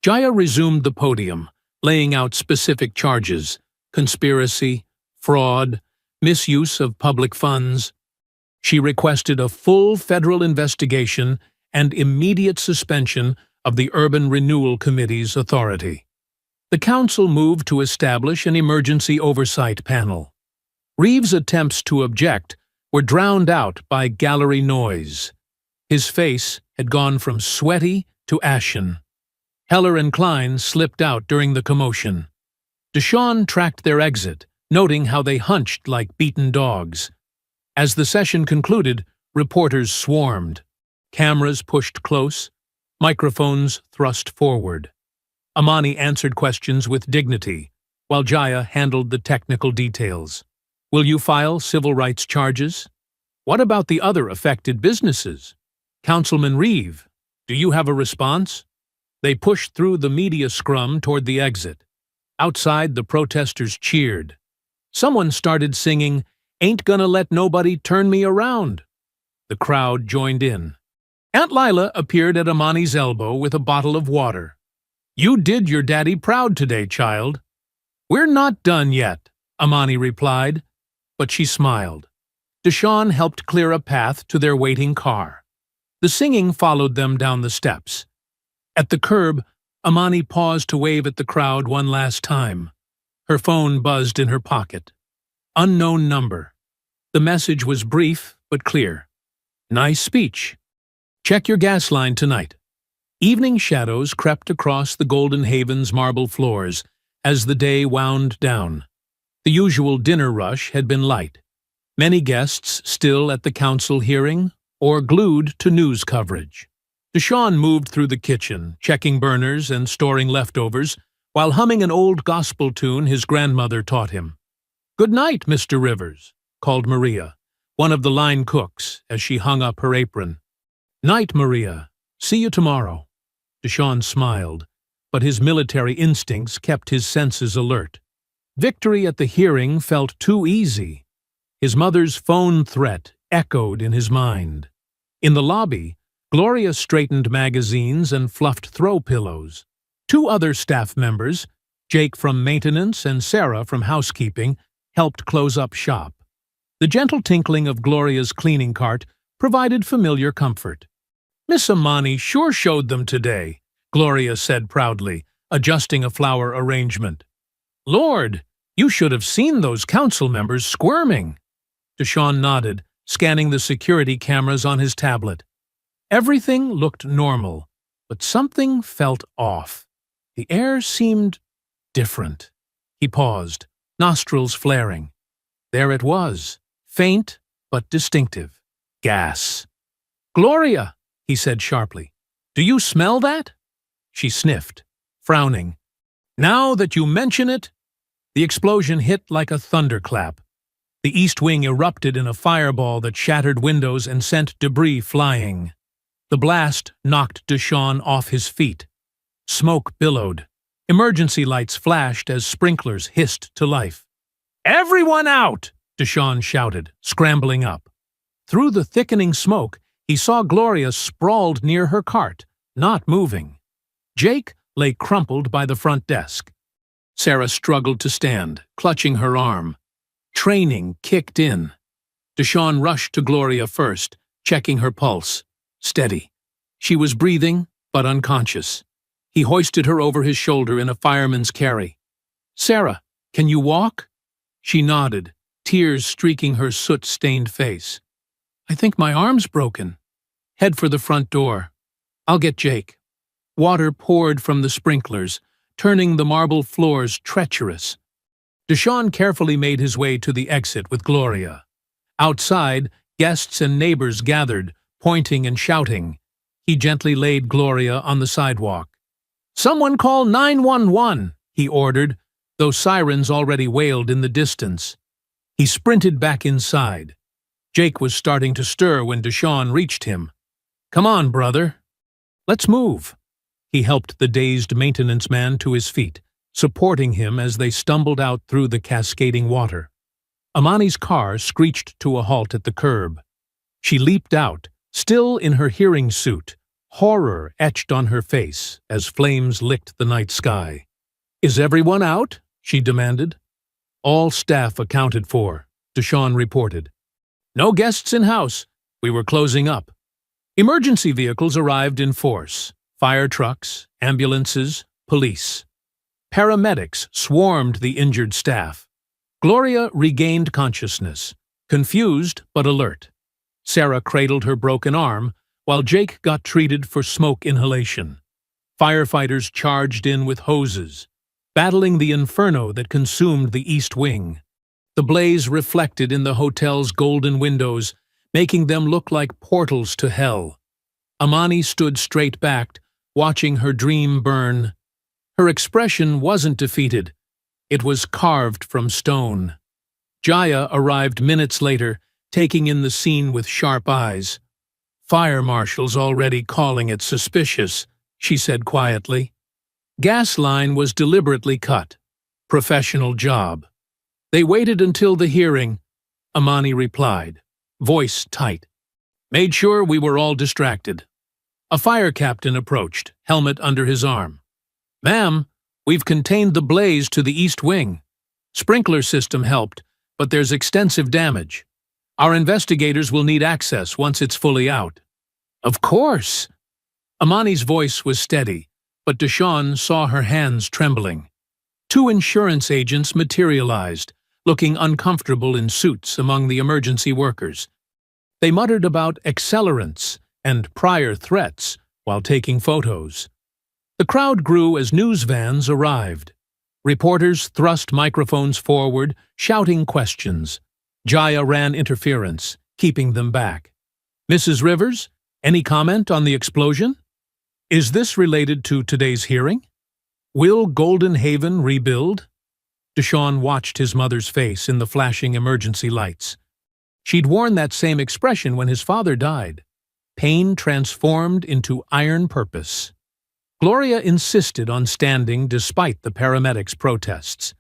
A: Jaya resumed the podium, laying out specific charges: conspiracy, fraud, misuse of public funds. She requested a full federal investigation and immediate suspension of the Urban Renewal Committee's authority. The council moved to establish an emergency oversight panel. Reeves' attempts to object were drowned out by gallery noise. His face had gone from sweaty to ashen. Heller and Klein slipped out during the commotion. Deshawn tracked their exit, noting how they hunched like beaten dogs. As the session concluded, reporters swarmed. Cameras pushed close, microphones thrust forward. Amani answered questions with dignity, while Jaya handled the technical details. Will you file civil rights charges? What about the other affected businesses? Councilman Reeve, do you have a response? They pushed through the media scrum toward the exit. Outside, the protesters cheered. Someone started singing, "Ain't Gonna Let Nobody Turn Me Around." The crowd joined in. Aunt Lila appeared at Amani's elbow with a bottle of water. "You did your daddy proud today, child." "We're not done yet," Amani replied, but she smiled. Deshawn helped clear a path to their waiting car. The singing followed them down the steps. At the curb, Amani paused to wave at the crowd one last time. Her phone buzzed in her pocket. Unknown number. The message was brief but clear. "Nice speech. Check your gas line tonight." Evening shadows crept across the Golden Haven's marble floors as the day wound down. The usual dinner rush had been light. Many guests still at the council hearing or glued to news coverage. Deshawn moved through the kitchen, checking burners and storing leftovers, while humming an old gospel tune his grandmother taught him. "Good night, Mr. Rivers," called Maria, one of the line cooks, as she hung up her apron. "Night, Maria. See you tomorrow." Deshawn smiled, but his military instincts kept his senses alert. Victory at the hearing felt too easy. His mother's phone threat echoed in his mind. In the lobby, Gloria straightened magazines and fluffed throw pillows. Two other staff members, Jake from maintenance and Sarah from housekeeping, helped close up shop. The gentle tinkling of Gloria's cleaning cart provided familiar comfort. "Miss Amani sure showed them today," Gloria said proudly, adjusting a flower arrangement. "Lord, you should have seen those council members squirming." Deshawn nodded, scanning the security cameras on his tablet. Everything looked normal, but something felt off. The air seemed different. He paused, nostrils flaring. There it was, faint but distinctive. Gas. "Gloria," he said sharply, "do you smell that?" She sniffed, frowning. "Now that you mention it..." The explosion hit like a thunderclap. The east wing erupted in a fireball that shattered windows and sent debris flying. The blast knocked Deshawn off his feet. Smoke billowed. Emergency lights flashed as sprinklers hissed to life. "Everyone out!" Deshawn shouted, scrambling up. Through the thickening smoke, he saw Gloria sprawled near her cart, not moving. Jake lay crumpled by the front desk. Sarah struggled to stand, clutching her arm. Training kicked in. Deshawn rushed to Gloria first, checking her pulse. Steady. She was breathing, but unconscious. He hoisted her over his shoulder in a fireman's carry. "Sarah, can you walk?" She nodded, tears streaking her soot-stained face. "I think my arm's broken." "Head for the front door. I'll get Jake." Water poured from the sprinklers, turning the marble floors treacherous. Deshawn carefully made his way to the exit with Gloria. Outside, guests and neighbors gathered, pointing and shouting. He gently laid Gloria on the sidewalk. "Someone call 911, he ordered, though sirens already wailed in the distance. He sprinted back inside. Jake was starting to stir when Deshawn reached him. "Come on, brother. Let's move." He helped the dazed maintenance man to his feet, supporting him as they stumbled out through the cascading water. Amani's car screeched to a halt at the curb. She leaped out, still in her hearing suit, horror etched on her face as flames licked the night sky. "Is everyone out?" she demanded. "All staff accounted for," Deshawn reported. No guests in house. We were closing up. Emergency vehicles arrived in force. Fire trucks, ambulances, police. Paramedics swarmed the injured staff. Gloria regained consciousness, confused but alert. Sarah cradled her broken arm, while Jake got treated for smoke inhalation. Firefighters charged in with hoses, battling the inferno that consumed the East Wing. The blaze reflected in the hotel's golden windows, making them look like portals to hell. Amani stood straight-backed, watching her dream burn. Her expression wasn't defeated. It was carved from stone. Jaya arrived minutes later, taking in the scene with sharp eyes. "Fire marshal's already calling it suspicious," she said quietly. "Gas line was deliberately cut. Professional job." "They waited until the hearing," Amani replied, voice tight. "Made sure we were all distracted." A fire captain approached, helmet under his arm. "Ma'am, we've contained the blaze to the East Wing. Sprinkler system helped, but there's extensive damage. Our investigators will need access once it's fully out." "Of course." Amani's voice was steady, but Deshawn saw her hands trembling. Two insurance agents materialized, looking uncomfortable in suits among the emergency workers. They muttered about accelerants and prior threats while taking photos. The crowd grew as news vans arrived. Reporters thrust microphones forward, shouting questions. Jaya ran interference, keeping them back. "Mrs. Rivers, any comment on the explosion? Is this related to today's hearing? Will Golden Haven rebuild?" Deshawn watched his mother's face in the flashing emergency lights. She'd worn that same expression when his father died. Pain transformed into iron purpose. Gloria insisted on standing despite the paramedics' protests.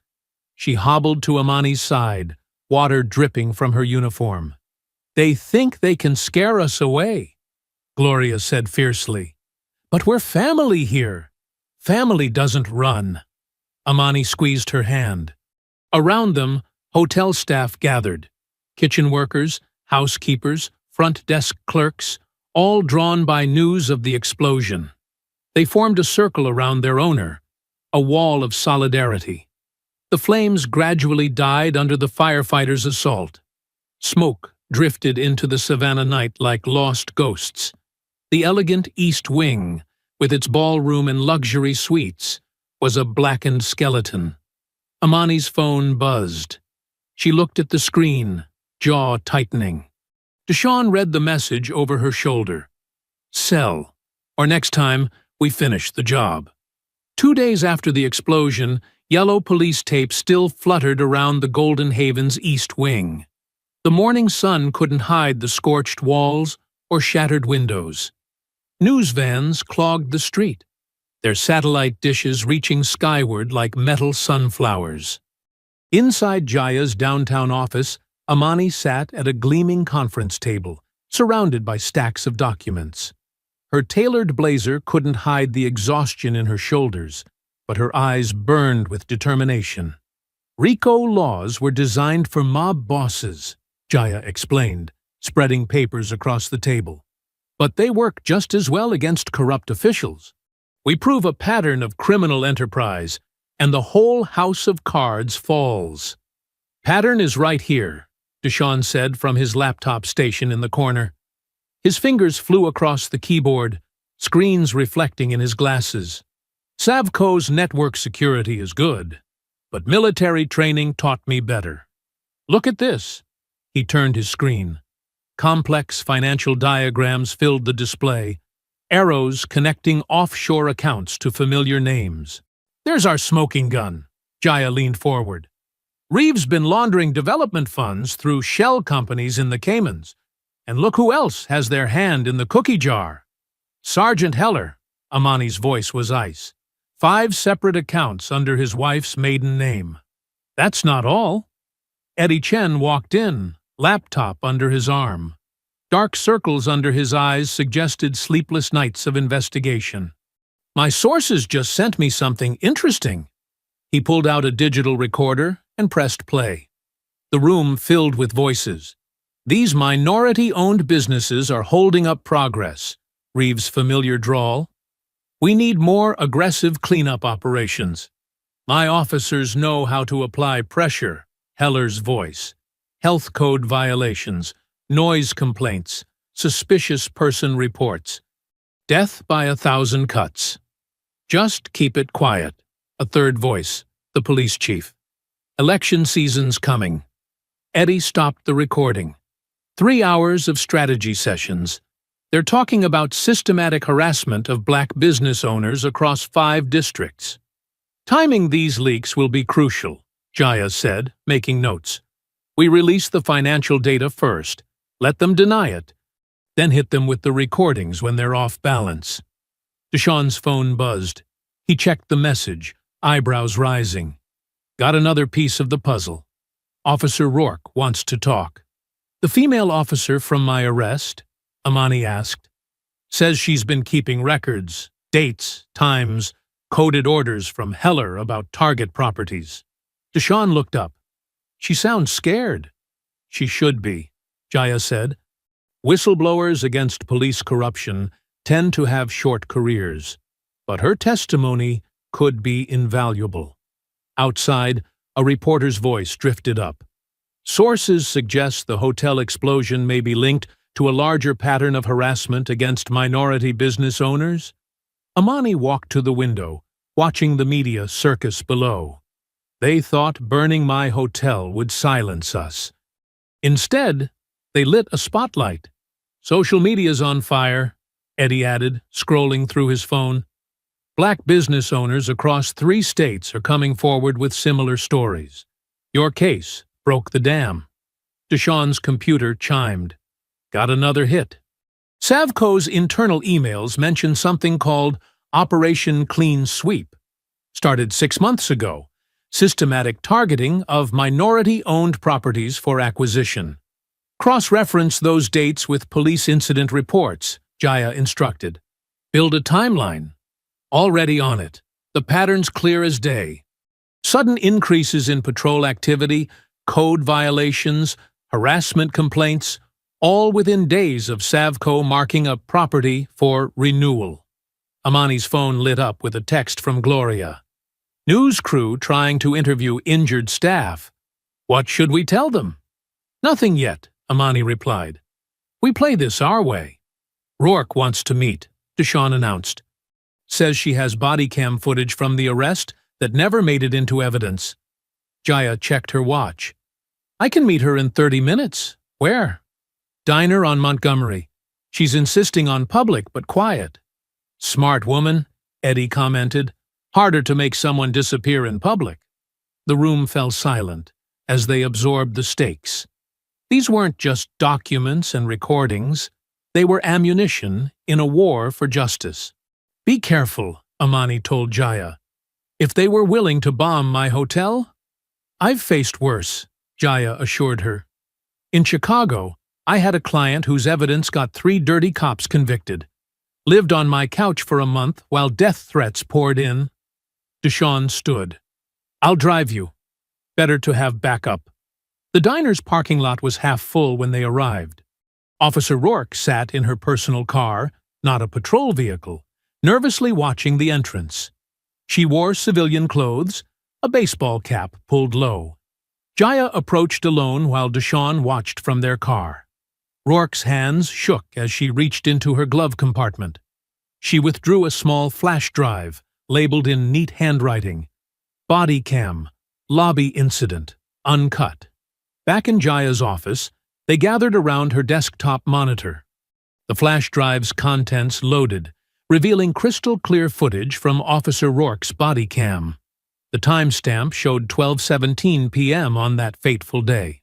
A: She hobbled to Amani's side, water dripping from her uniform. "They think they can scare us away," Gloria said fiercely. "But we're family here. Family doesn't run." Amani squeezed her hand. Around them, hotel staff gathered. Kitchen workers, housekeepers, front desk clerks, all drawn by news of the explosion. They formed a circle around their owner, a wall of solidarity. The flames gradually died under the firefighters' assault. Smoke drifted into the Savannah night like lost ghosts. The elegant East Wing, with its ballroom and luxury suites, was a blackened skeleton. Amani's phone buzzed. She looked at the screen, jaw tightening. Deshawn read the message over her shoulder. "Sell, or next time, we finish the job." 2 days after the explosion, yellow police tape still fluttered around the Golden Haven's East Wing. The morning sun couldn't hide the scorched walls or shattered windows. News vans clogged the street, their satellite dishes reaching skyward like metal sunflowers. Inside Jaya's downtown office, Amani sat at a gleaming conference table, surrounded by stacks of documents. Her tailored blazer couldn't hide the exhaustion in her shoulders, but her eyes burned with determination. "RICO laws were designed for mob bosses," Jaya explained, spreading papers across the table. "But they work just as well against corrupt officials. We prove a pattern of criminal enterprise, and the whole house of cards falls." "Pattern is right here," Deshawn said from his laptop station in the corner. His fingers flew across the keyboard, screens reflecting in his glasses. "Savco's network security is good, but military training taught me better. Look at this." He turned his screen. Complex financial diagrams filled the display, arrows connecting offshore accounts to familiar names. "There's our smoking gun." Jaya leaned forward. "Reeves been laundering development funds through shell companies in the Caymans. And look who else has their hand in the cookie jar." "Sergeant Heller," Amani's voice was ice. 5 separate accounts under his wife's maiden name. "That's not all." Eddie Chen walked in, laptop under his arm. Dark circles under his eyes suggested sleepless nights of investigation. "My sources just sent me something interesting." He pulled out a digital recorder and pressed play. The room filled with voices. These minority-owned businesses are holding up progress. Reeves' familiar drawl. We need more aggressive cleanup operations. My officers know how to apply pressure. Heller's voice. Health code violations, noise complaints, suspicious person reports. Death by 1,000 cuts. Just keep it quiet. A third voice. The police chief. Election season's coming. Eddie stopped the recording. 3 hours of strategy sessions. They're talking about systematic harassment of black business owners across 5 districts. Timing these leaks will be crucial, Jaya said, making notes. We release the financial data first, let them deny it, then hit them with the recordings when they're off balance. Deshawn's phone buzzed. He checked the message, eyebrows rising. Got another piece of the puzzle. Officer Rourke wants to talk. The female officer from my arrest, Amani asked, says she's been keeping records, dates, times, coded orders from Heller about target properties. Deshawn looked up. She sounds scared. She should be, Jaya said. Whistleblowers against police corruption tend to have short careers, but her testimony could be invaluable. Outside, a reporter's voice drifted up. Sources suggest the hotel explosion may be linked to a larger pattern of harassment against minority business owners. Amani walked to the window, watching the media circus below. They thought burning my hotel would silence us. Instead, they lit a spotlight. Social media's on fire, Eddie added, scrolling through his phone. Black business owners across 3 states are coming forward with similar stories. Your case broke the dam. Deshawn's computer chimed. Got another hit. Savco's internal emails mention something called Operation Clean Sweep. Started 6 months ago. Systematic targeting of minority-owned properties for acquisition. Cross-reference those dates with police incident reports, Jaya instructed. Build a timeline. Already on it. The pattern's clear as day. Sudden increases in patrol activity, code violations, harassment complaints, all within days of Savco marking a property for renewal. Amani's phone lit up with a text from Gloria. News crew trying to interview injured staff. What should we tell them? Nothing yet, Amani replied. We play this our way. Rourke wants to meet, Deshawn announced. Says she has body cam footage from the arrest that never made it into evidence. Jaya checked her watch. I can meet her in 30 minutes. Where? Diner on Montgomery. She's insisting on public but quiet. Smart woman, Eddie commented. Harder to make someone disappear in public. The room fell silent as they absorbed the stakes. These weren't just documents and recordings. They were ammunition in a war for justice. Be careful, Amani told Jaya. If they were willing to bomb my hotel? I've faced worse, Jaya assured her. In Chicago, I had a client whose evidence got 3 dirty cops convicted. Lived on my couch for a month while death threats poured in. Deshawn stood. I'll drive you. Better to have backup. The diner's parking lot was half full when they arrived. Officer Rourke sat in her personal car, not a patrol vehicle, nervously watching the entrance. She wore civilian clothes, a baseball cap pulled low. Jaya approached alone while Deshawn watched from their car. Rourke's hands shook as she reached into her glove compartment. She withdrew a small flash drive, labeled in neat handwriting. Body cam, lobby incident, uncut. Back in Jaya's office, they gathered around her desktop monitor. The flash drive's contents loaded, revealing crystal-clear footage from Officer Rourke's body cam. The timestamp showed 12:17 p.m. on that fateful day.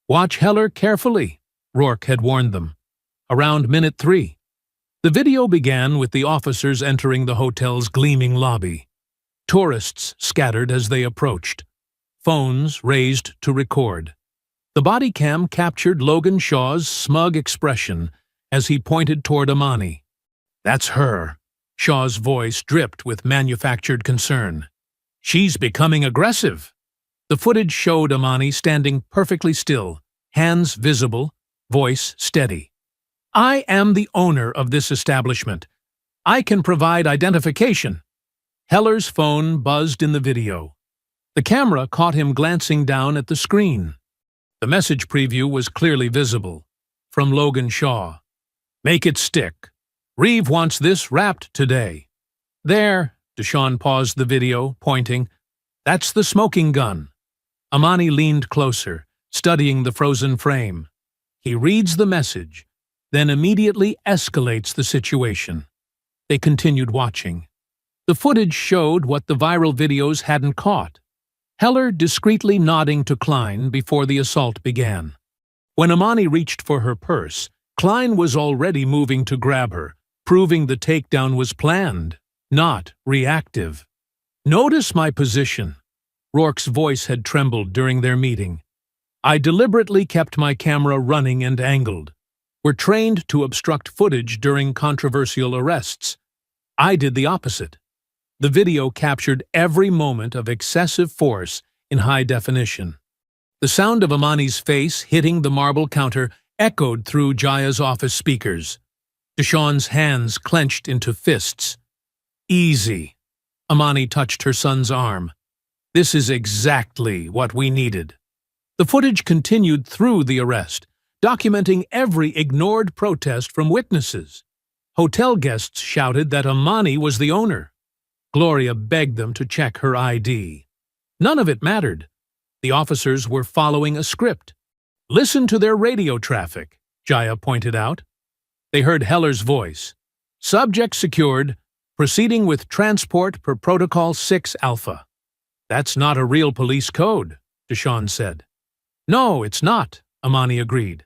A: Watch Heller carefully, Rourke had warned them. Around minute 3. The video began with the officers entering the hotel's gleaming lobby. Tourists scattered as they approached. Phones raised to record. The body cam captured Logan Shaw's smug expression as he pointed toward Amani. That's her. Shaw's voice dripped with manufactured concern. She's becoming aggressive. The footage showed Amani standing perfectly still, hands visible, voice steady. "I am the owner of this establishment. I can provide identification." Heller's phone buzzed in the video. The camera caught him glancing down at the screen. The message preview was clearly visible. From Logan Shaw. "Make it stick. Reeve wants this wrapped today." "There," Deshawn paused the video, pointing. "That's the smoking gun." Amani leaned closer, studying the frozen frame. He reads the message, then immediately escalates the situation. They continued watching. The footage showed what the viral videos hadn't caught. Heller discreetly nodding to Klein before the assault began. When Amani reached for her purse, Klein was already moving to grab her, proving the takedown was planned, not reactive. "Notice my position." Rourke's voice had trembled during their meeting. "I deliberately kept my camera running and angled. We're trained to obstruct footage during controversial arrests. I did the opposite." The video captured every moment of excessive force in high definition. The sound of Amani's face hitting the marble counter echoed through Jaya's office speakers. Deshawn's hands clenched into fists. "Easy." Amani touched her son's arm. "This is exactly what we needed." The footage continued through the arrest, documenting every ignored protest from witnesses. Hotel guests shouted that Amani was the owner. Gloria begged them to check her ID. None of it mattered. The officers were following a script. "Listen to their radio traffic," Jaya pointed out. They heard Heller's voice. "Subject secured, proceeding with transport per Protocol 6 Alpha." "That's not a real police code," Deshawn said. "No, it's not," Amani agreed.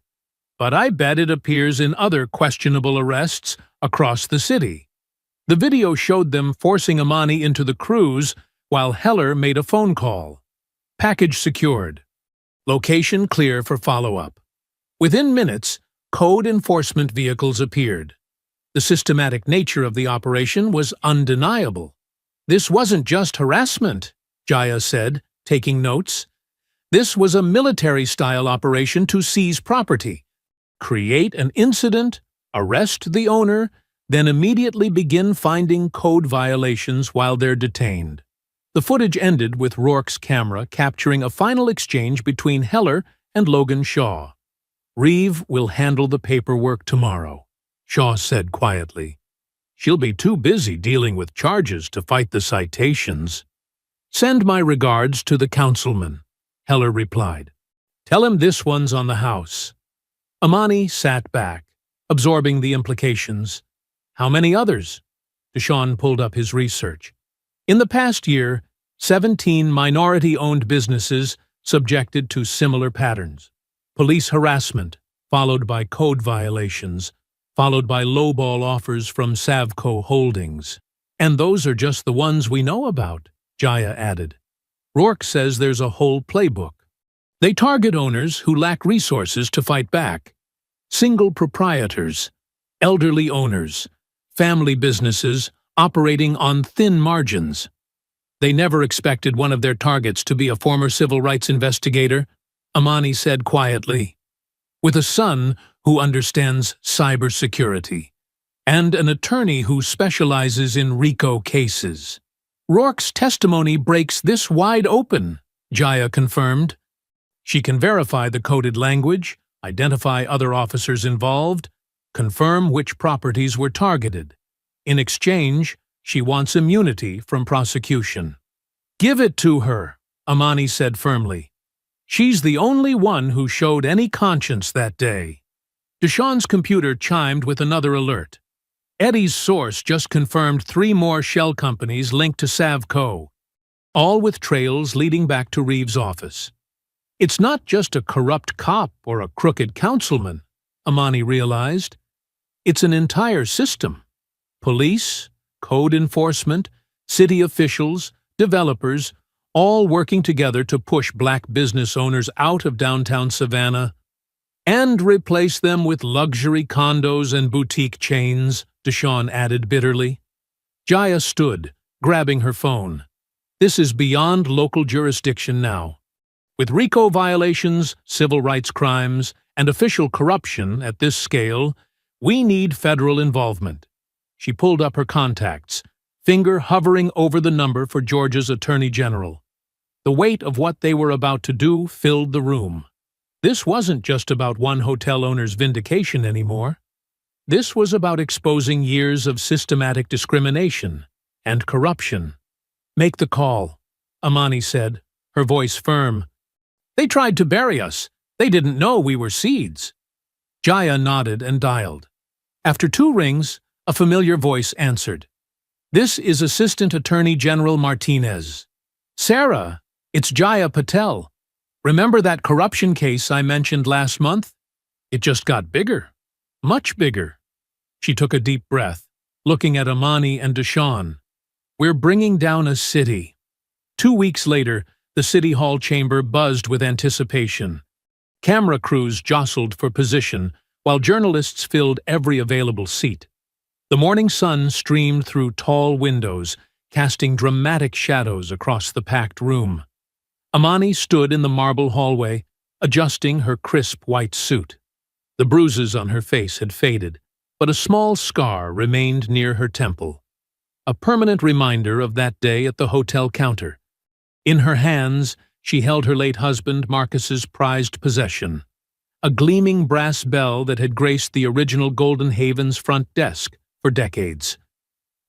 A: "But I bet it appears in other questionable arrests across the city." The video showed them forcing Amani into the cruise while Heller made a phone call. Package secured. Location clear for follow-up. Within minutes, code enforcement vehicles appeared. The systematic nature of the operation was undeniable. "This wasn't just harassment," Jaya said, taking notes. "This was a military-style operation to seize property, create an incident, arrest the owner, then immediately begin finding code violations while they're detained." The footage ended with Rourke's camera capturing a final exchange between Heller and Logan Shaw. "Reeve will handle the paperwork tomorrow," Shaw said quietly. "She'll be too busy dealing with charges to fight the citations." "Send my regards to the councilman," Heller replied. "Tell him this one's on the house." Amani sat back, absorbing the implications. "How many others?" Deshawn pulled up his research. In the past year, 17 minority-owned businesses subjected to similar patterns. Police harassment, followed by code violations, followed by lowball offers from Savco Holdings. "And those are just the ones we know about," Jaya added. "Rourke says there's a whole playbook. They target owners who lack resources to fight back. Single proprietors, elderly owners, family businesses operating on thin margins. They never expected one of their targets to be a former civil rights investigator," Amani said quietly, "with a son who understands cybersecurity, and an attorney who specializes in RICO cases." "Rourke's testimony breaks this wide open," Jaya confirmed. "She can verify the coded language, identify other officers involved, confirm which properties were targeted. In exchange, she wants immunity from prosecution." "Give it to her," Amani said firmly. "She's the only one who showed any conscience that day." Deshawn's computer chimed with another alert. Eddie's source just confirmed 3 more shell companies linked to Savco, all with trails leading back to Reeve's office. "It's not just a corrupt cop or a crooked councilman," Amani realized. "It's an entire system. Police, code enforcement, city officials, developers, all working together to push black business owners out of downtown Savannah and replace them with luxury condos and boutique chains," Deshawn added bitterly. Jaya stood, grabbing her phone. "This is beyond local jurisdiction now. With RICO violations, civil rights crimes, and official corruption at this scale, we need federal involvement. She pulled up her contacts, finger hovering over the number for Georgia's Attorney General. The weight of what they were about to do filled the room. This wasn't just about one hotel owner's vindication anymore. This was about exposing years of systematic discrimination and corruption. "Make the call," Amani said, her voice firm. "They tried to bury us. They didn't know we were seeds." Jaya nodded and dialed. After 2 rings, a familiar voice answered. "This is Assistant Attorney General Martinez." "Sarah, it's Jaya Patel. Remember that corruption case I mentioned last month? It just got bigger. Much bigger." She took a deep breath, looking at Amani and Deshawn. "We're bringing down a city." 2 weeks later, the City Hall chamber buzzed with anticipation. Camera crews jostled for position, while journalists filled every available seat. The morning sun streamed through tall windows, casting dramatic shadows across the packed room. Amani stood in the marble hallway, adjusting her crisp white suit. The bruises on her face had faded, but a small scar remained near her temple, a permanent reminder of that day at the hotel counter. In her hands, she held her late husband Marcus's prized possession, a gleaming brass bell that had graced the original Golden Haven's front desk for decades.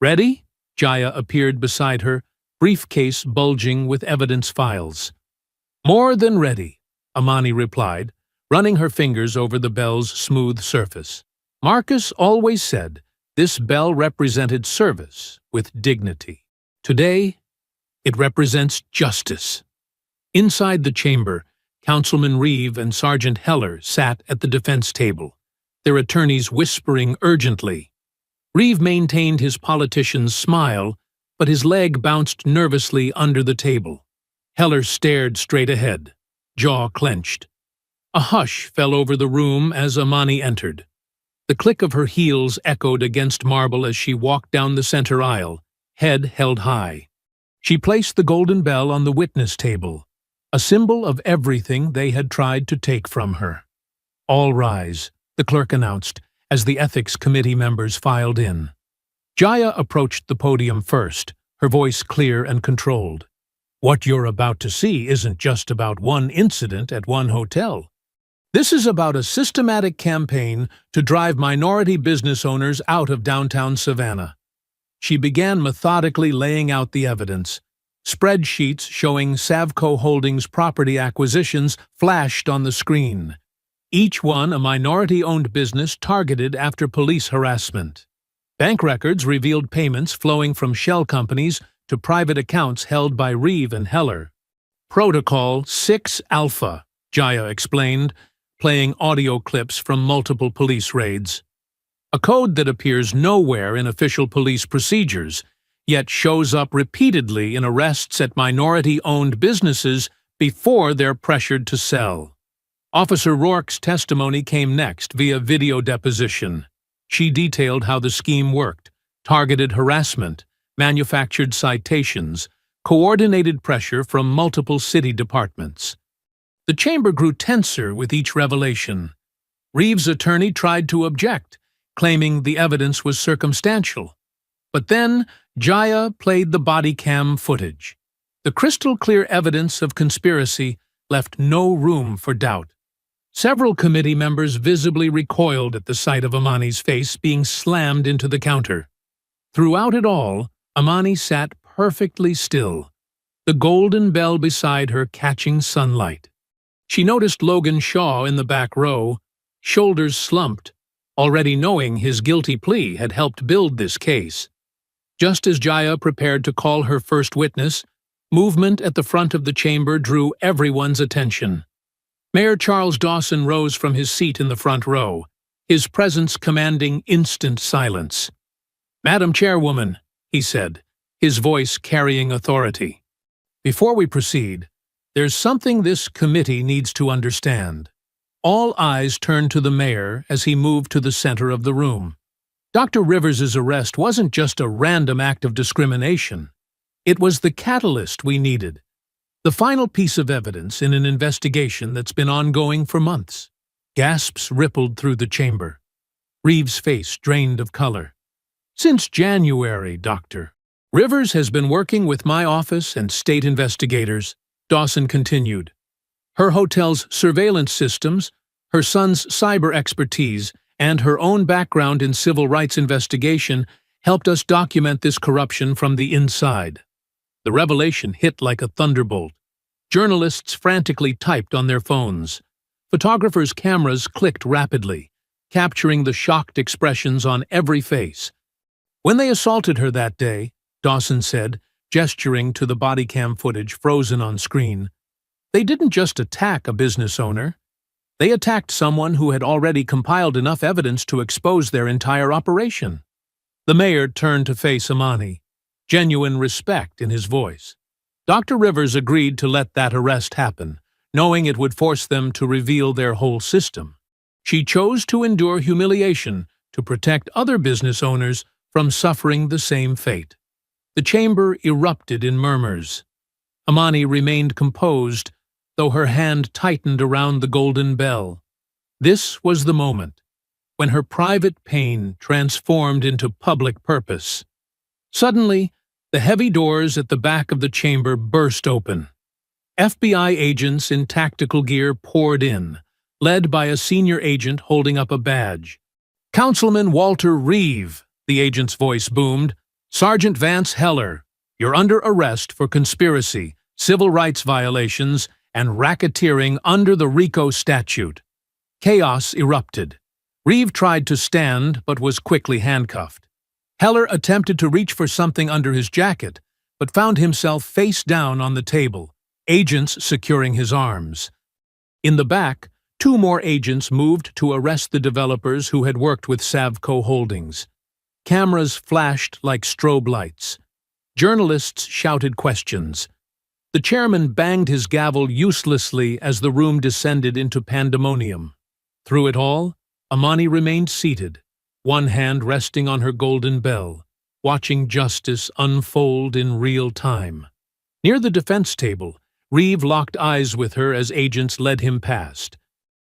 A: "Ready?" Jaya appeared beside her, briefcase bulging with evidence files. "More than ready," Amani replied, running her fingers over the bell's smooth surface. "Marcus always said this bell represented service with dignity. Today, it represents justice." Inside the chamber, Councilman Reeve and Sergeant Heller sat at the defense table, their attorneys whispering urgently. Reeve maintained his politician's smile, but his leg bounced nervously under the table. Heller stared straight ahead, jaw clenched. A hush fell over the room as Amani entered. The click of her heels echoed against marble as she walked down the center aisle, head held high. She placed the golden bell on the witness table, a symbol of everything they had tried to take from her. "All rise," the clerk announced, as the ethics committee members filed in. Jaya approached the podium first, her voice clear and controlled. "What you're about to see isn't just about one incident at one hotel. This is about a systematic campaign to drive minority business owners out of downtown Savannah." She began methodically laying out the evidence. Spreadsheets showing Savco Holdings property acquisitions flashed on the screen, each one a minority-owned business targeted after police harassment. Bank records revealed payments flowing from shell companies to private accounts held by Reeve and Heller. "Protocol 6 Alpha," Jaya explained, playing audio clips from multiple police raids. "A code that appears nowhere in official police procedures, yet shows up repeatedly in arrests at minority-owned businesses before they're pressured to sell." Officer Rourke's testimony came next via video deposition. She detailed how the scheme worked: targeted harassment, manufactured citations, coordinated pressure from multiple city departments. The chamber grew tenser with each revelation. Reeve's attorney tried to object, claiming the evidence was circumstantial. But then Jaya played the body cam footage. The crystal-clear evidence of conspiracy left no room for doubt. Several committee members visibly recoiled at the sight of Amani's face being slammed into the counter. Throughout it all, Amani sat perfectly still, the golden bell beside her catching sunlight. She noticed Logan Shaw in the back row, shoulders slumped, already knowing his guilty plea had helped build this case. Just as Jaya prepared to call her first witness, movement at the front of the chamber drew everyone's attention. Mayor Charles Dawson rose from his seat in the front row, his presence commanding instant silence. "Madam Chairwoman," he said, his voice carrying authority. "Before we proceed, there's something this committee needs to understand." All eyes turned to the mayor as he moved to the center of the room. Dr. Rivers's arrest wasn't just a random act of discrimination. It was the catalyst we needed, the final piece of evidence in an investigation that's been ongoing for months. Gasps rippled through the chamber. Reeves' face drained of color. "Since January, Doctor. Rivers has been working with my office and state investigators," Dawson continued. "Her hotel's surveillance systems, her son's cyber expertise, and her own background in civil rights investigation helped us document this corruption from the inside." The revelation hit like a thunderbolt. Journalists frantically typed on their phones. Photographers' cameras clicked rapidly, capturing the shocked expressions on every face. "When they assaulted her that day," Dawson said, gesturing to the body cam footage frozen on screen, "they didn't just attack a business owner. They attacked someone who had already compiled enough evidence to expose their entire operation." The mayor turned to face Amani, genuine respect in his voice. Dr. Rivers agreed to let that arrest happen, knowing it would force them to reveal their whole system. She chose to endure humiliation to protect other business owners from suffering the same fate. The chamber erupted in murmurs. Amani remained composed, though her hand tightened around the golden bell. This was the moment when her private pain transformed into public purpose. Suddenly, the heavy doors at the back of the chamber burst open. FBI agents in tactical gear poured in, led by a senior agent holding up a badge. "Councilman Walter Reeve," the agent's voice boomed. "Sergeant Vance Heller, you're under arrest for conspiracy, civil rights violations, and racketeering under the RICO statute." Chaos erupted. Reeve tried to stand but was quickly handcuffed. Heller attempted to reach for something under his jacket, but found himself face down on the table, agents securing his arms. In the back, 2 more agents moved to arrest the developers who had worked with Savco Holdings. Cameras flashed like strobe lights. Journalists shouted questions. The chairman banged his gavel uselessly as the room descended into pandemonium. Through it all, Amani remained seated, one hand resting on her golden bell, watching justice unfold in real time. Near the defense table, Reeve locked eyes with her as agents led him past.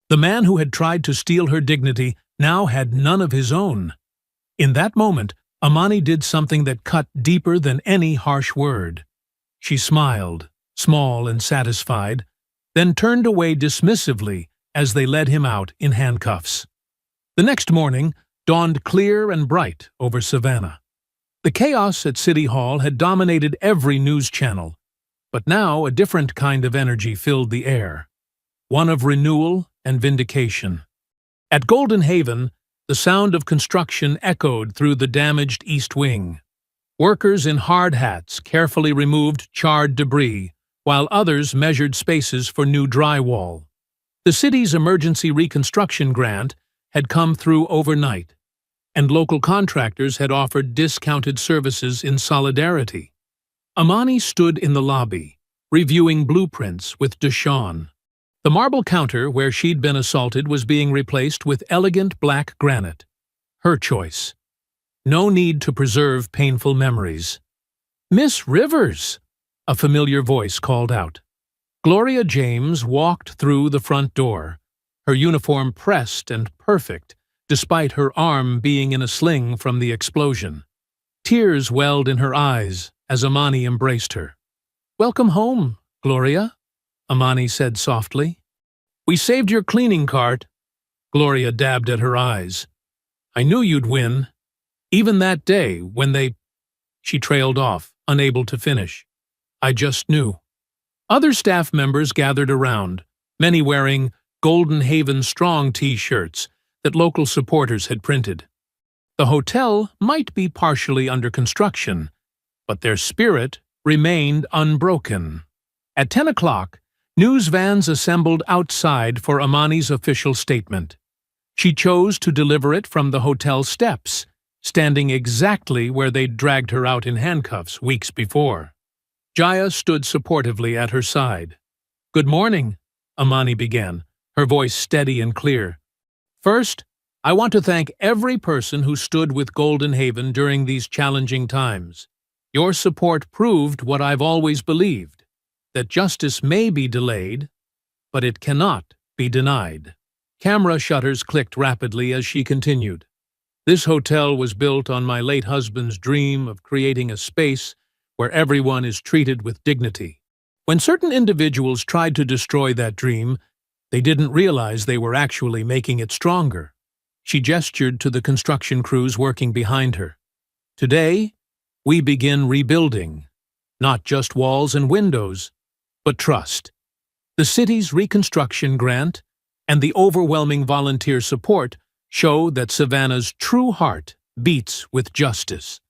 A: The man who had tried to steal her dignity now had none of his own. In that moment, Amani did something that cut deeper than any harsh word. She smiled, small and satisfied, then turned away dismissively as they led him out in handcuffs. The next morning dawned clear and bright over Savannah. The chaos at City Hall had dominated every news channel, but now a different kind of energy filled the air, one of renewal and vindication. At Golden Haven, the sound of construction echoed through the damaged East Wing. Workers in hard hats carefully removed charred debris, while others measured spaces for new drywall. The city's emergency reconstruction grant had come through overnight, and local contractors had offered discounted services in solidarity. Amani stood in the lobby, reviewing blueprints with Deshawn. The marble counter where she'd been assaulted was being replaced with elegant black granite. Her choice. No need to preserve painful memories. "Miss Rivers!" a familiar voice called out. Gloria James walked through the front door, her uniform pressed and perfect, despite her arm being in a sling from the explosion. Tears welled in her eyes as Amani embraced her. "Welcome home, Gloria," Amani said softly. "We saved your cleaning cart." Gloria dabbed at her eyes. "I knew you'd win. Even that day, when they—" She trailed off, unable to finish. "I just knew." Other staff members gathered around, many wearing Golden Haven Strong T-shirts that local supporters had printed. The hotel might be partially under construction, but their spirit remained unbroken. At 10 o'clock, news vans assembled outside for Amani's official statement. She chose to deliver it from the hotel steps, standing exactly where they'd dragged her out in handcuffs weeks before. Jaya stood supportively at her side. "Good morning," Amani began, her voice steady and clear. "First, I want to thank every person who stood with Golden Haven during these challenging times. Your support proved what I've always believed, that justice may be delayed, but it cannot be denied." Camera shutters clicked rapidly as she continued. This hotel was built on my late husband's dream of creating a space where everyone is treated with dignity. When certain individuals tried to destroy that dream, they didn't realize they were actually making it stronger. She gestured to the construction crews working behind her. Today, we begin rebuilding, not just walls and windows, but trust. The city's reconstruction grant and the overwhelming volunteer support show that Savannah's true heart beats with justice,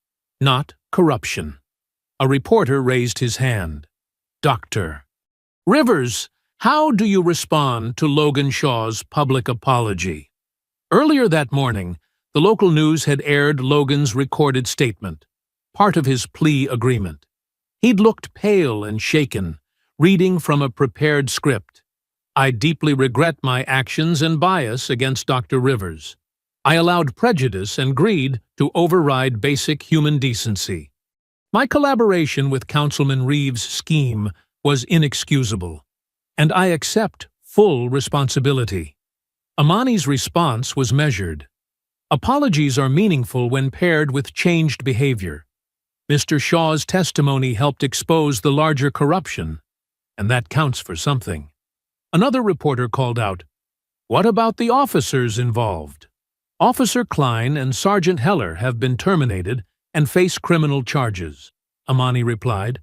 A: not corruption. A reporter raised his hand. Dr. Rivers, how do you respond to Logan Shaw's public apology? Earlier that morning, the local news had aired Logan's recorded statement, part of his plea agreement. He'd looked pale and shaken, reading from a prepared script. I deeply regret my actions and bias against Dr. Rivers. I allowed prejudice and greed to override basic human decency. My collaboration with Councilman Reeves' scheme was inexcusable, and I accept full responsibility. Amani's response was measured. Apologies are meaningful when paired with changed behavior. Mr. Shaw's testimony helped expose the larger corruption, and that counts for something. Another reporter called out, "What about the officers involved?" Officer Klein and Sergeant Heller have been terminated and face criminal charges, Amani replied.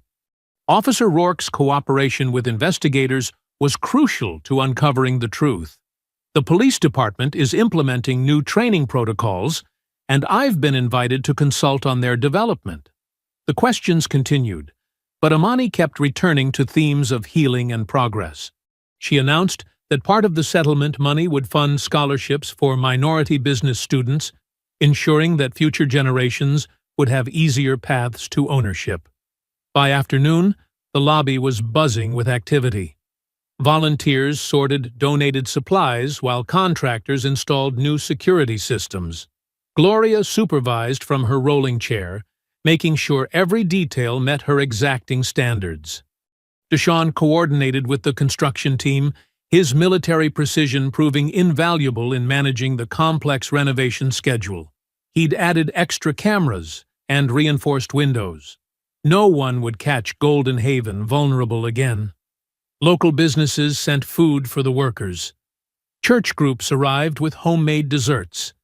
A: Officer Rourke's cooperation with investigators was crucial to uncovering the truth. The police department is implementing new training protocols, and I've been invited to consult on their development. The questions continued, but Amani kept returning to themes of healing and progress. She announced that part of the settlement money would fund scholarships for minority business students, ensuring that future generations would have easier paths to ownership. By afternoon, the lobby was buzzing with activity. Volunteers sorted donated supplies while contractors installed new security systems. Gloria supervised from her rolling chair, making sure every detail met her exacting standards. Deshaun coordinated with the construction team, his military precision proving invaluable in managing the complex renovation schedule. He'd added extra cameras and reinforced windows. No one would catch Golden Haven vulnerable again. Local businesses sent food for the workers. Church groups arrived with homemade desserts.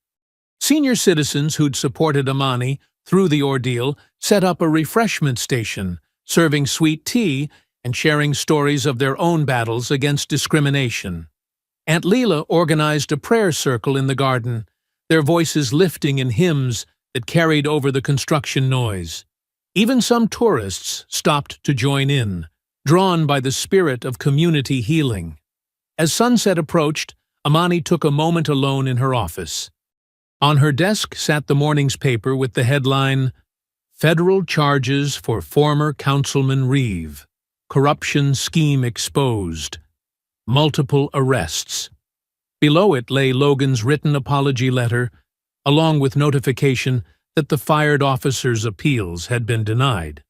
A: Senior citizens who'd supported Amani through the ordeal set up a refreshment station, serving sweet tea and sharing stories of their own battles against discrimination. Aunt Leela organized a prayer circle in the garden, their voices lifting in hymns that carried over the construction noise. Even some tourists stopped to join in, drawn by the spirit of community healing. As sunset approached, Amani took a moment alone in her office. On her desk sat the morning's paper with the headline, "Federal Charges for Former Councilman Reeve. Corruption Scheme Exposed. Multiple Arrests." Below it lay Logan's written apology letter, along with notification that the fired officer's appeals had been denied.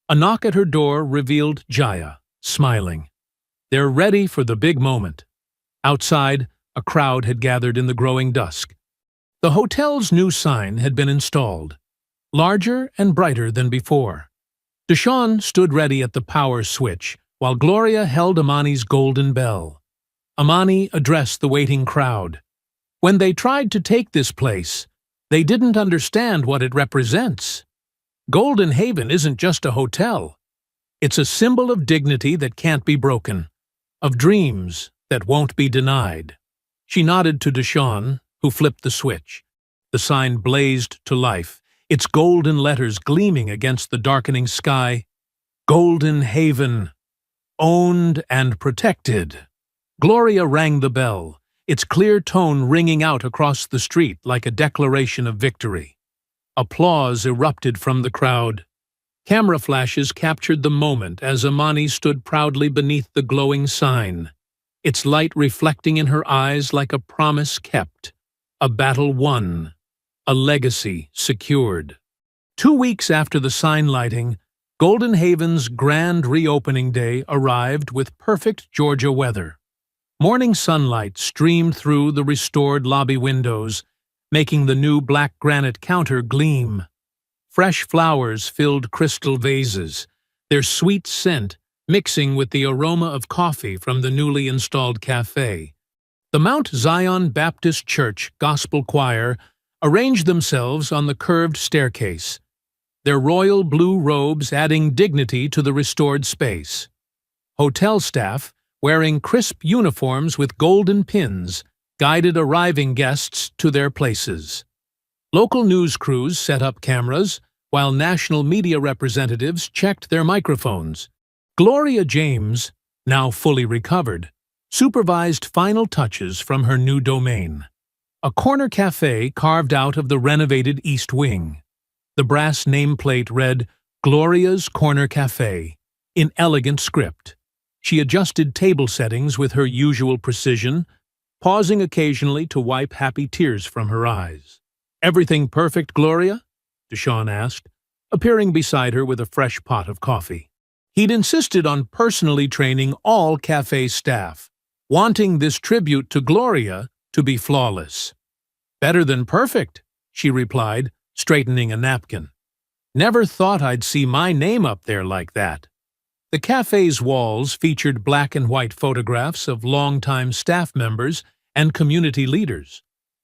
A: A knock at her door revealed Jaya, smiling. They're ready for the big moment. Outside, a crowd had gathered in the growing dusk. The hotel's new sign had been installed, larger and brighter than before. Deshaun stood ready at the power switch, while Gloria held Amani's golden bell. Amani addressed the waiting crowd. When they tried to take this place, they didn't understand what it represents. Golden Haven isn't just a hotel. It's a symbol of dignity that can't be broken, of dreams that won't be denied. She nodded to Deshaun, who flipped the switch. The sign blazed to life, its golden letters gleaming against the darkening sky. Golden Haven, owned and protected. Gloria rang the bell, its clear tone ringing out across the street like a declaration of victory. Applause erupted from the crowd. Camera flashes captured the moment as Amani stood proudly beneath the glowing sign, its light reflecting in her eyes like a promise kept, a battle won, a legacy secured. 2 weeks after the sign lighting, Golden Haven's grand reopening day arrived with perfect Georgia weather. Morning sunlight streamed through the restored lobby windows, making the new black granite counter gleam. Fresh flowers filled crystal vases, their sweet scent mixing with the aroma of coffee from the newly installed cafe. The Mount Zion Baptist Church Gospel Choir arranged themselves on the curved staircase, their royal blue robes adding dignity to the restored space. Hotel staff, wearing crisp uniforms with golden pins, guided arriving guests to their places. Local news crews set up cameras, while national media representatives checked their microphones. Gloria James, now fully recovered, supervised final touches from her new domain. A corner cafe carved out of the renovated East Wing. The brass nameplate read, "Gloria's Corner Cafe," in elegant script. She adjusted table settings with her usual precision, pausing occasionally to wipe happy tears from her eyes. "Everything perfect, Gloria?" Deshawn asked, appearing beside her with a fresh pot of coffee. He'd insisted on personally training all cafe staff, wanting this tribute to Gloria to be flawless. "Better than perfect," she replied, straightening a napkin. "Never thought I'd see my name up there like that." The cafe's walls featured black and white photographs of longtime staff members and community leaders.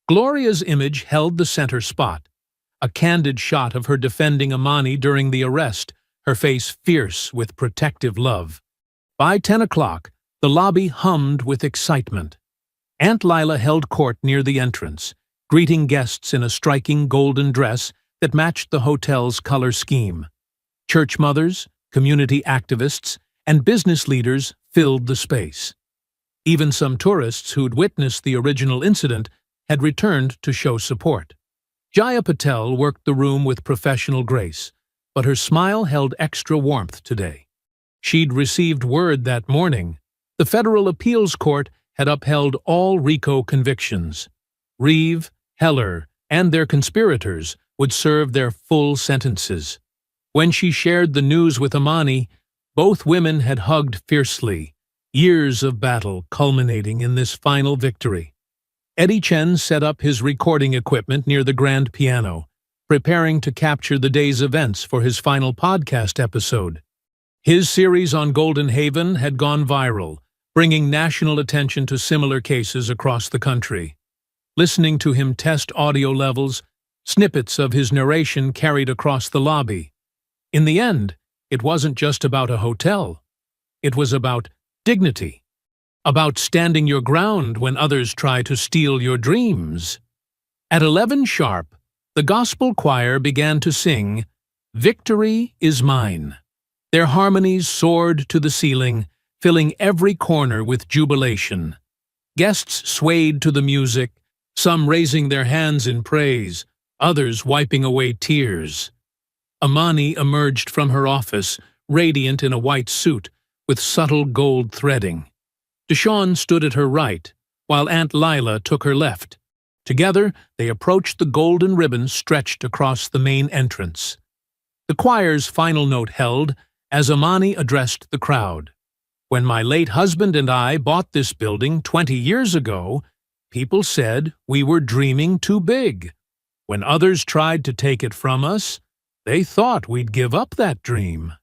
A: Gloria's image held the center spot, a candid shot of her defending Amani during the arrest, her face fierce with protective love. By 10 o'clock, the lobby hummed with excitement. Aunt Lila held court near the entrance, greeting guests in a striking golden dress that matched the hotel's color scheme. Church mothers, community activists, and business leaders filled the space. Even some tourists who'd witnessed the original incident had returned to show support. Jaya Patel worked the room with professional grace, but her smile held extra warmth today. She'd received word that morning the Federal Appeals Court had upheld all RICO convictions. Reeve, Heller, and their conspirators would serve their full sentences. When she shared the news with Amani, both women had hugged fiercely, years of battle culminating in this final victory. Eddie Chen set up his recording equipment near the grand piano, preparing to capture the day's events for his final podcast episode. His series on Golden Haven had gone viral, bringing national attention to similar cases across the country. Listening to him test audio levels, snippets of his narration carried across the lobby. In the end, it wasn't just about a hotel. It was about dignity, about standing your ground when others try to steal your dreams. At 11 sharp, the gospel choir began to sing, "Victory is Mine." Their harmonies soared to the ceiling, filling every corner with jubilation. Guests swayed to the music, some raising their hands in praise, others wiping away tears. Amani emerged from her office, radiant in a white suit, with subtle gold threading. Deshawn stood at her right, while Aunt Lila took her left. Together, they approached the golden ribbon stretched across the main entrance. The choir's final note held as Amani addressed the crowd. "When my late husband and I bought this building 20 years ago, people said we were dreaming too big. When others tried to take it from us, they thought we'd give up that dream.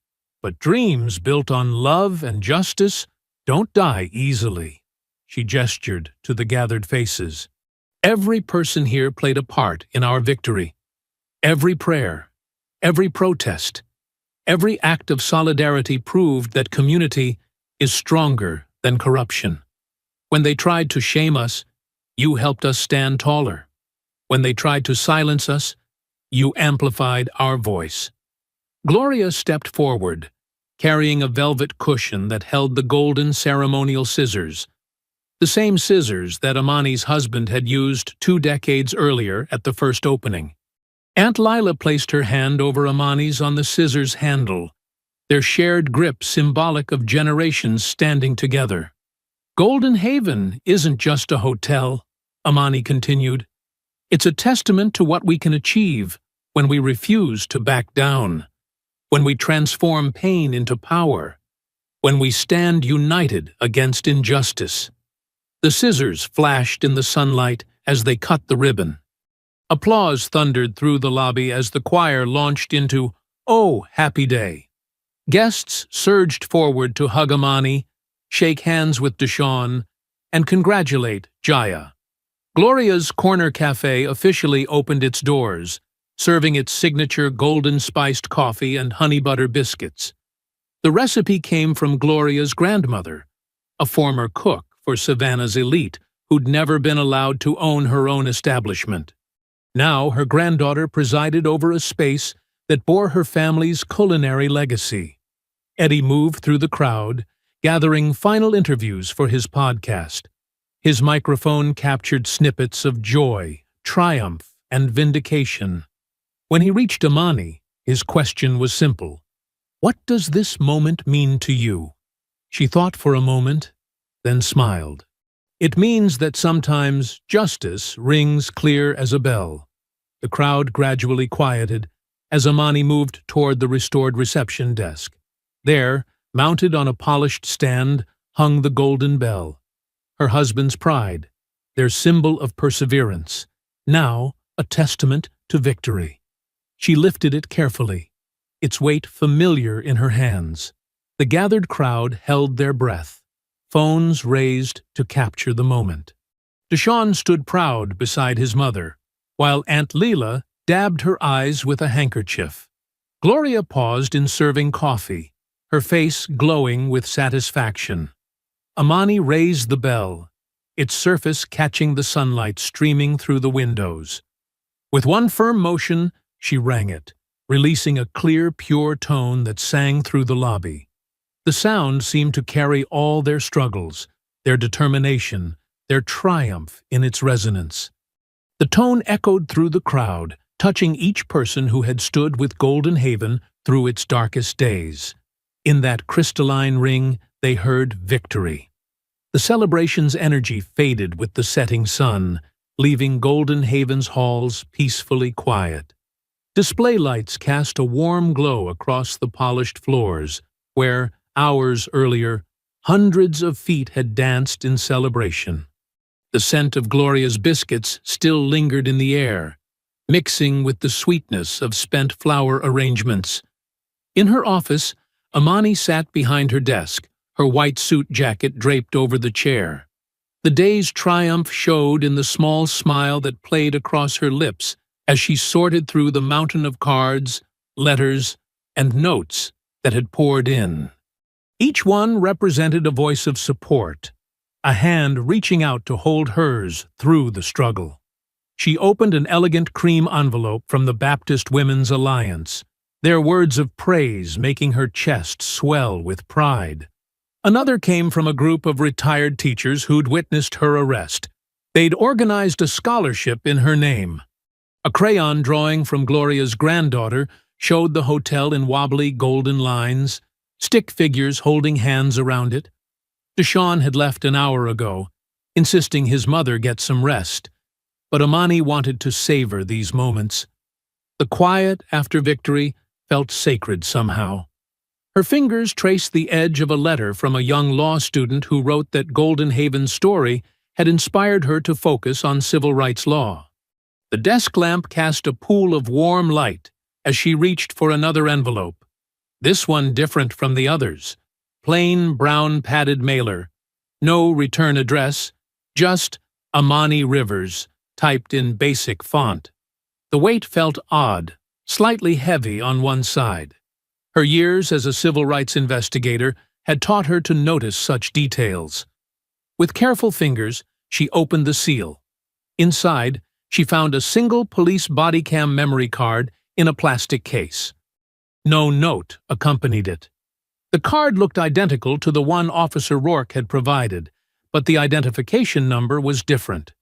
A: But dreams built on love and justice don't die easily." She gestured to the gathered faces. "Every person here played a part in our victory. Every prayer, every protest, every act of solidarity proved that community is stronger than corruption. When they tried to shame us, you helped us stand taller. When they tried to silence us, you amplified our voice." Gloria stepped forward, carrying a velvet cushion that held the golden ceremonial scissors, the same scissors that Amani's husband had used 2 decades earlier at the first opening. Aunt Lila placed her hand over Amani's on the scissors handle, their shared grip symbolic of generations standing together. "Golden Haven isn't just a hotel," Amani continued. "It's a testament to what we can achieve when we refuse to back down, when we transform pain into power, when we stand united against injustice." The scissors flashed in the sunlight as they cut the ribbon. Applause thundered through the lobby as the choir launched into "Oh, Happy Day." Guests surged forward to hug Amani, shake hands with Deshawn, and congratulate Jaya. Gloria's Corner Cafe officially opened its doors, serving its signature golden-spiced coffee and honey butter biscuits. The recipe came from Gloria's grandmother, a former cook for Savannah's elite who'd never been allowed to own her own establishment. Now her granddaughter presided over a space that bore her family's culinary legacy. Eddie moved through the crowd, gathering final interviews for his podcast. His microphone captured snippets of joy, triumph, and vindication. When he reached Amani, his question was simple. "What does this moment mean to you?" She thought for a moment, then smiled. "It means that sometimes justice rings clear as a bell." The crowd gradually quieted as Amani moved toward the restored reception desk. There, mounted on a polished stand, hung the golden bell. Her husband's pride, their symbol of perseverance, now a testament to victory. She lifted it carefully, its weight familiar in her hands. The gathered crowd held their breath, phones raised to capture the moment. Deshawn stood proud beside his mother, while Aunt Leela dabbed her eyes with a handkerchief. Gloria paused in serving coffee, her face glowing with satisfaction. Amani raised the bell, its surface catching the sunlight streaming through the windows. With one firm motion, she rang it, releasing a clear, pure tone that sang through the lobby. The sound seemed to carry all their struggles, their determination, their triumph in its resonance. The tone echoed through the crowd, touching each person who had stood with Golden Haven through its darkest days. In that crystalline ring, they heard victory. The celebration's energy faded with the setting sun, leaving Golden Haven's halls peacefully quiet. Display lights cast a warm glow across the polished floors, where, hours earlier, hundreds of feet had danced in celebration. The scent of Gloria's biscuits still lingered in the air, mixing with the sweetness of spent flower arrangements. In her office, Amani sat behind her desk, her white suit jacket draped over the chair. The day's triumph showed in the small smile that played across her lips as she sorted through the mountain of cards, letters, and notes that had poured in. Each one represented a voice of support, a hand reaching out to hold hers through the struggle. She opened an elegant cream envelope from the Baptist Women's Alliance, their words of praise making her chest swell with pride. Another came from a group of retired teachers who'd witnessed her arrest. They'd organized a scholarship in her name. A crayon drawing from Gloria's granddaughter showed the hotel in wobbly golden lines, stick figures holding hands around it. Deshawn had left an hour ago, insisting his mother get some rest, but Amani wanted to savor these moments. The quiet after victory felt sacred somehow. Her fingers traced the edge of a letter from a young law student who wrote that Golden Haven's story had inspired her to focus on civil rights law. The desk lamp cast a pool of warm light as she reached for another envelope. This one different from the others. Plain brown padded mailer. No return address, just Amani Rivers, typed in basic font. The weight felt odd, slightly heavy on one side. Her years as a civil rights investigator had taught her to notice such details. With careful fingers, she opened the seal. Inside, she found a single police body cam memory card in a plastic case. No note accompanied it. The card looked identical to the one Officer Rourke had provided, but the identification number was different.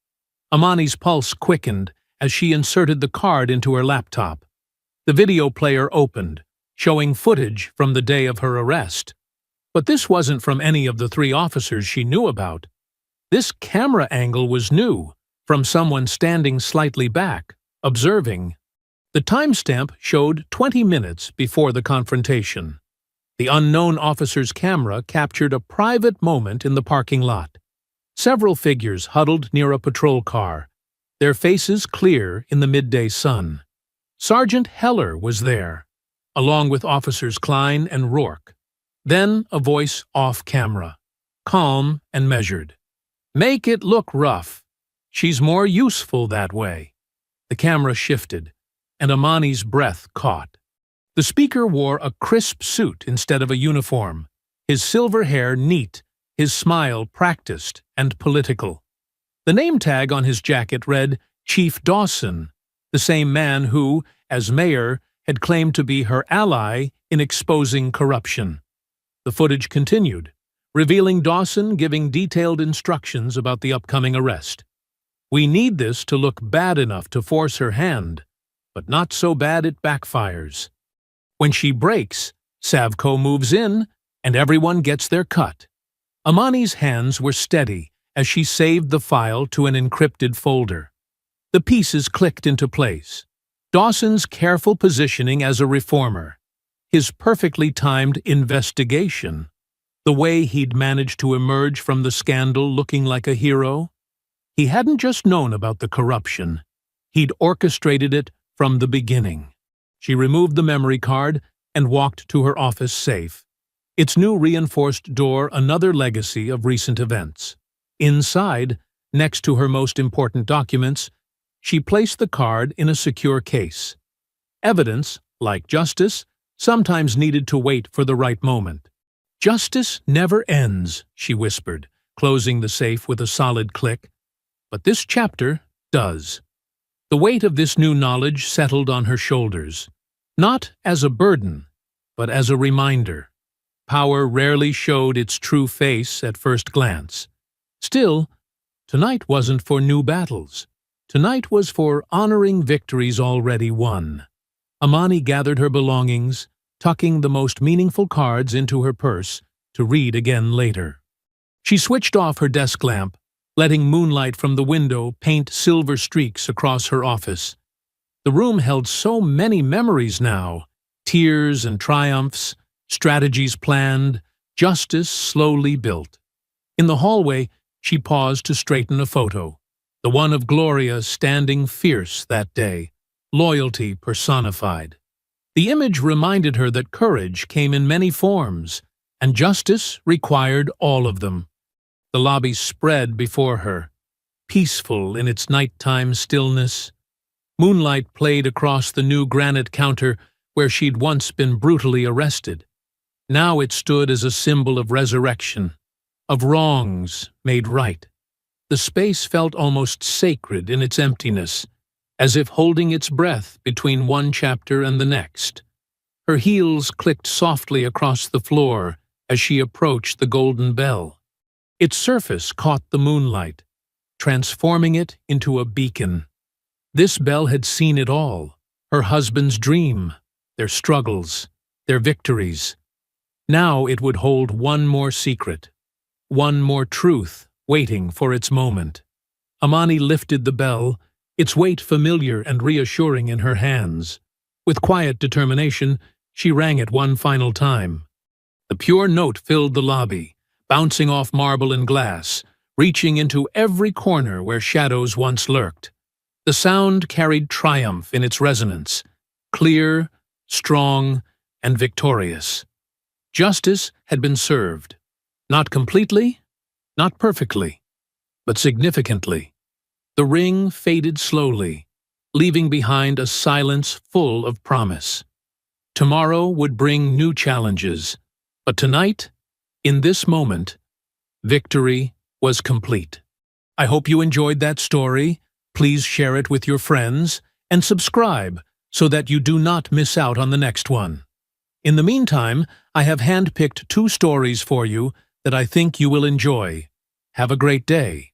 A: Amani's pulse quickened as she inserted the card into her laptop. The video player opened, showing footage from the day of her arrest. But this wasn't from any of the 3 officers she knew about. This camera angle was new, from someone standing slightly back, observing. The timestamp showed 20 minutes before the confrontation. The unknown officer's camera captured a private moment in the parking lot. Several figures huddled near a patrol car, their faces clear in the midday sun. Sergeant Heller was there, along with Officers Klein and Rourke. Then a voice off camera, calm and measured. "Make it look rough. She's more useful that way." The camera shifted, and Amani's breath caught. The speaker wore a crisp suit instead of a uniform, his silver hair neat, his smile practiced and political. The name tag on his jacket read Chief Dawson, the same man who, as mayor, had claimed to be her ally in exposing corruption. The footage continued, revealing Dawson giving detailed instructions about the upcoming arrest. "We need this to look bad enough to force her hand, but not so bad it backfires. When she breaks, Savco moves in, and everyone gets their cut." Amani's hands were steady as she saved the file to an encrypted folder. The pieces clicked into place. Dawson's careful positioning as a reformer, his perfectly timed investigation, the way he'd managed to emerge from the scandal looking like a hero. He hadn't just known about the corruption, he'd orchestrated it from the beginning. She removed the memory card and walked to her office safe, its new reinforced door another legacy of recent events. Inside, next to her most important documents, she placed the card in a secure case. Evidence, like justice, sometimes needed to wait for the right moment. "Justice never ends," she whispered, closing the safe with a solid click. "But this chapter does." The weight of this new knowledge settled on her shoulders, not as a burden, but as a reminder. Power rarely showed its true face at first glance. Still, tonight wasn't for new battles. Tonight was for honoring victories already won. Amani gathered her belongings, tucking the most meaningful cards into her purse to read again later. She switched off her desk lamp, letting moonlight from the window paint silver streaks across her office. The room held so many memories now, tears and triumphs, strategies planned, justice slowly built. In the hallway, she paused to straighten a photo, the one of Gloria standing fierce that day, loyalty personified. The image reminded her that courage came in many forms, and justice required all of them. The lobby spread before her, peaceful in its nighttime stillness. Moonlight played across the new granite counter where she'd once been brutally arrested. Now it stood as a symbol of resurrection, of wrongs made right. The space felt almost sacred in its emptiness, as if holding its breath between one chapter and the next. Her heels clicked softly across the floor as she approached the golden bell. Its surface caught the moonlight, transforming it into a beacon. This bell had seen it all, her husband's dream, their struggles, their victories. Now it would hold one more secret, one more truth waiting for its moment. Amani lifted the bell, its weight familiar and reassuring in her hands. With quiet determination, she rang it one final time. The pure note filled the lobby, bouncing off marble and glass, reaching into every corner where shadows once lurked. The sound carried triumph in its resonance, clear, strong, and victorious. Justice had been served. Not completely, not perfectly, but significantly. The ring faded slowly, leaving behind a silence full of promise. Tomorrow would bring new challenges, but tonight, in this moment, victory was complete. I hope you enjoyed that story. Please share it with your friends and subscribe so that you do not miss out on the next one. In the meantime, I have handpicked 2 stories for you that I think you will enjoy. Have a great day.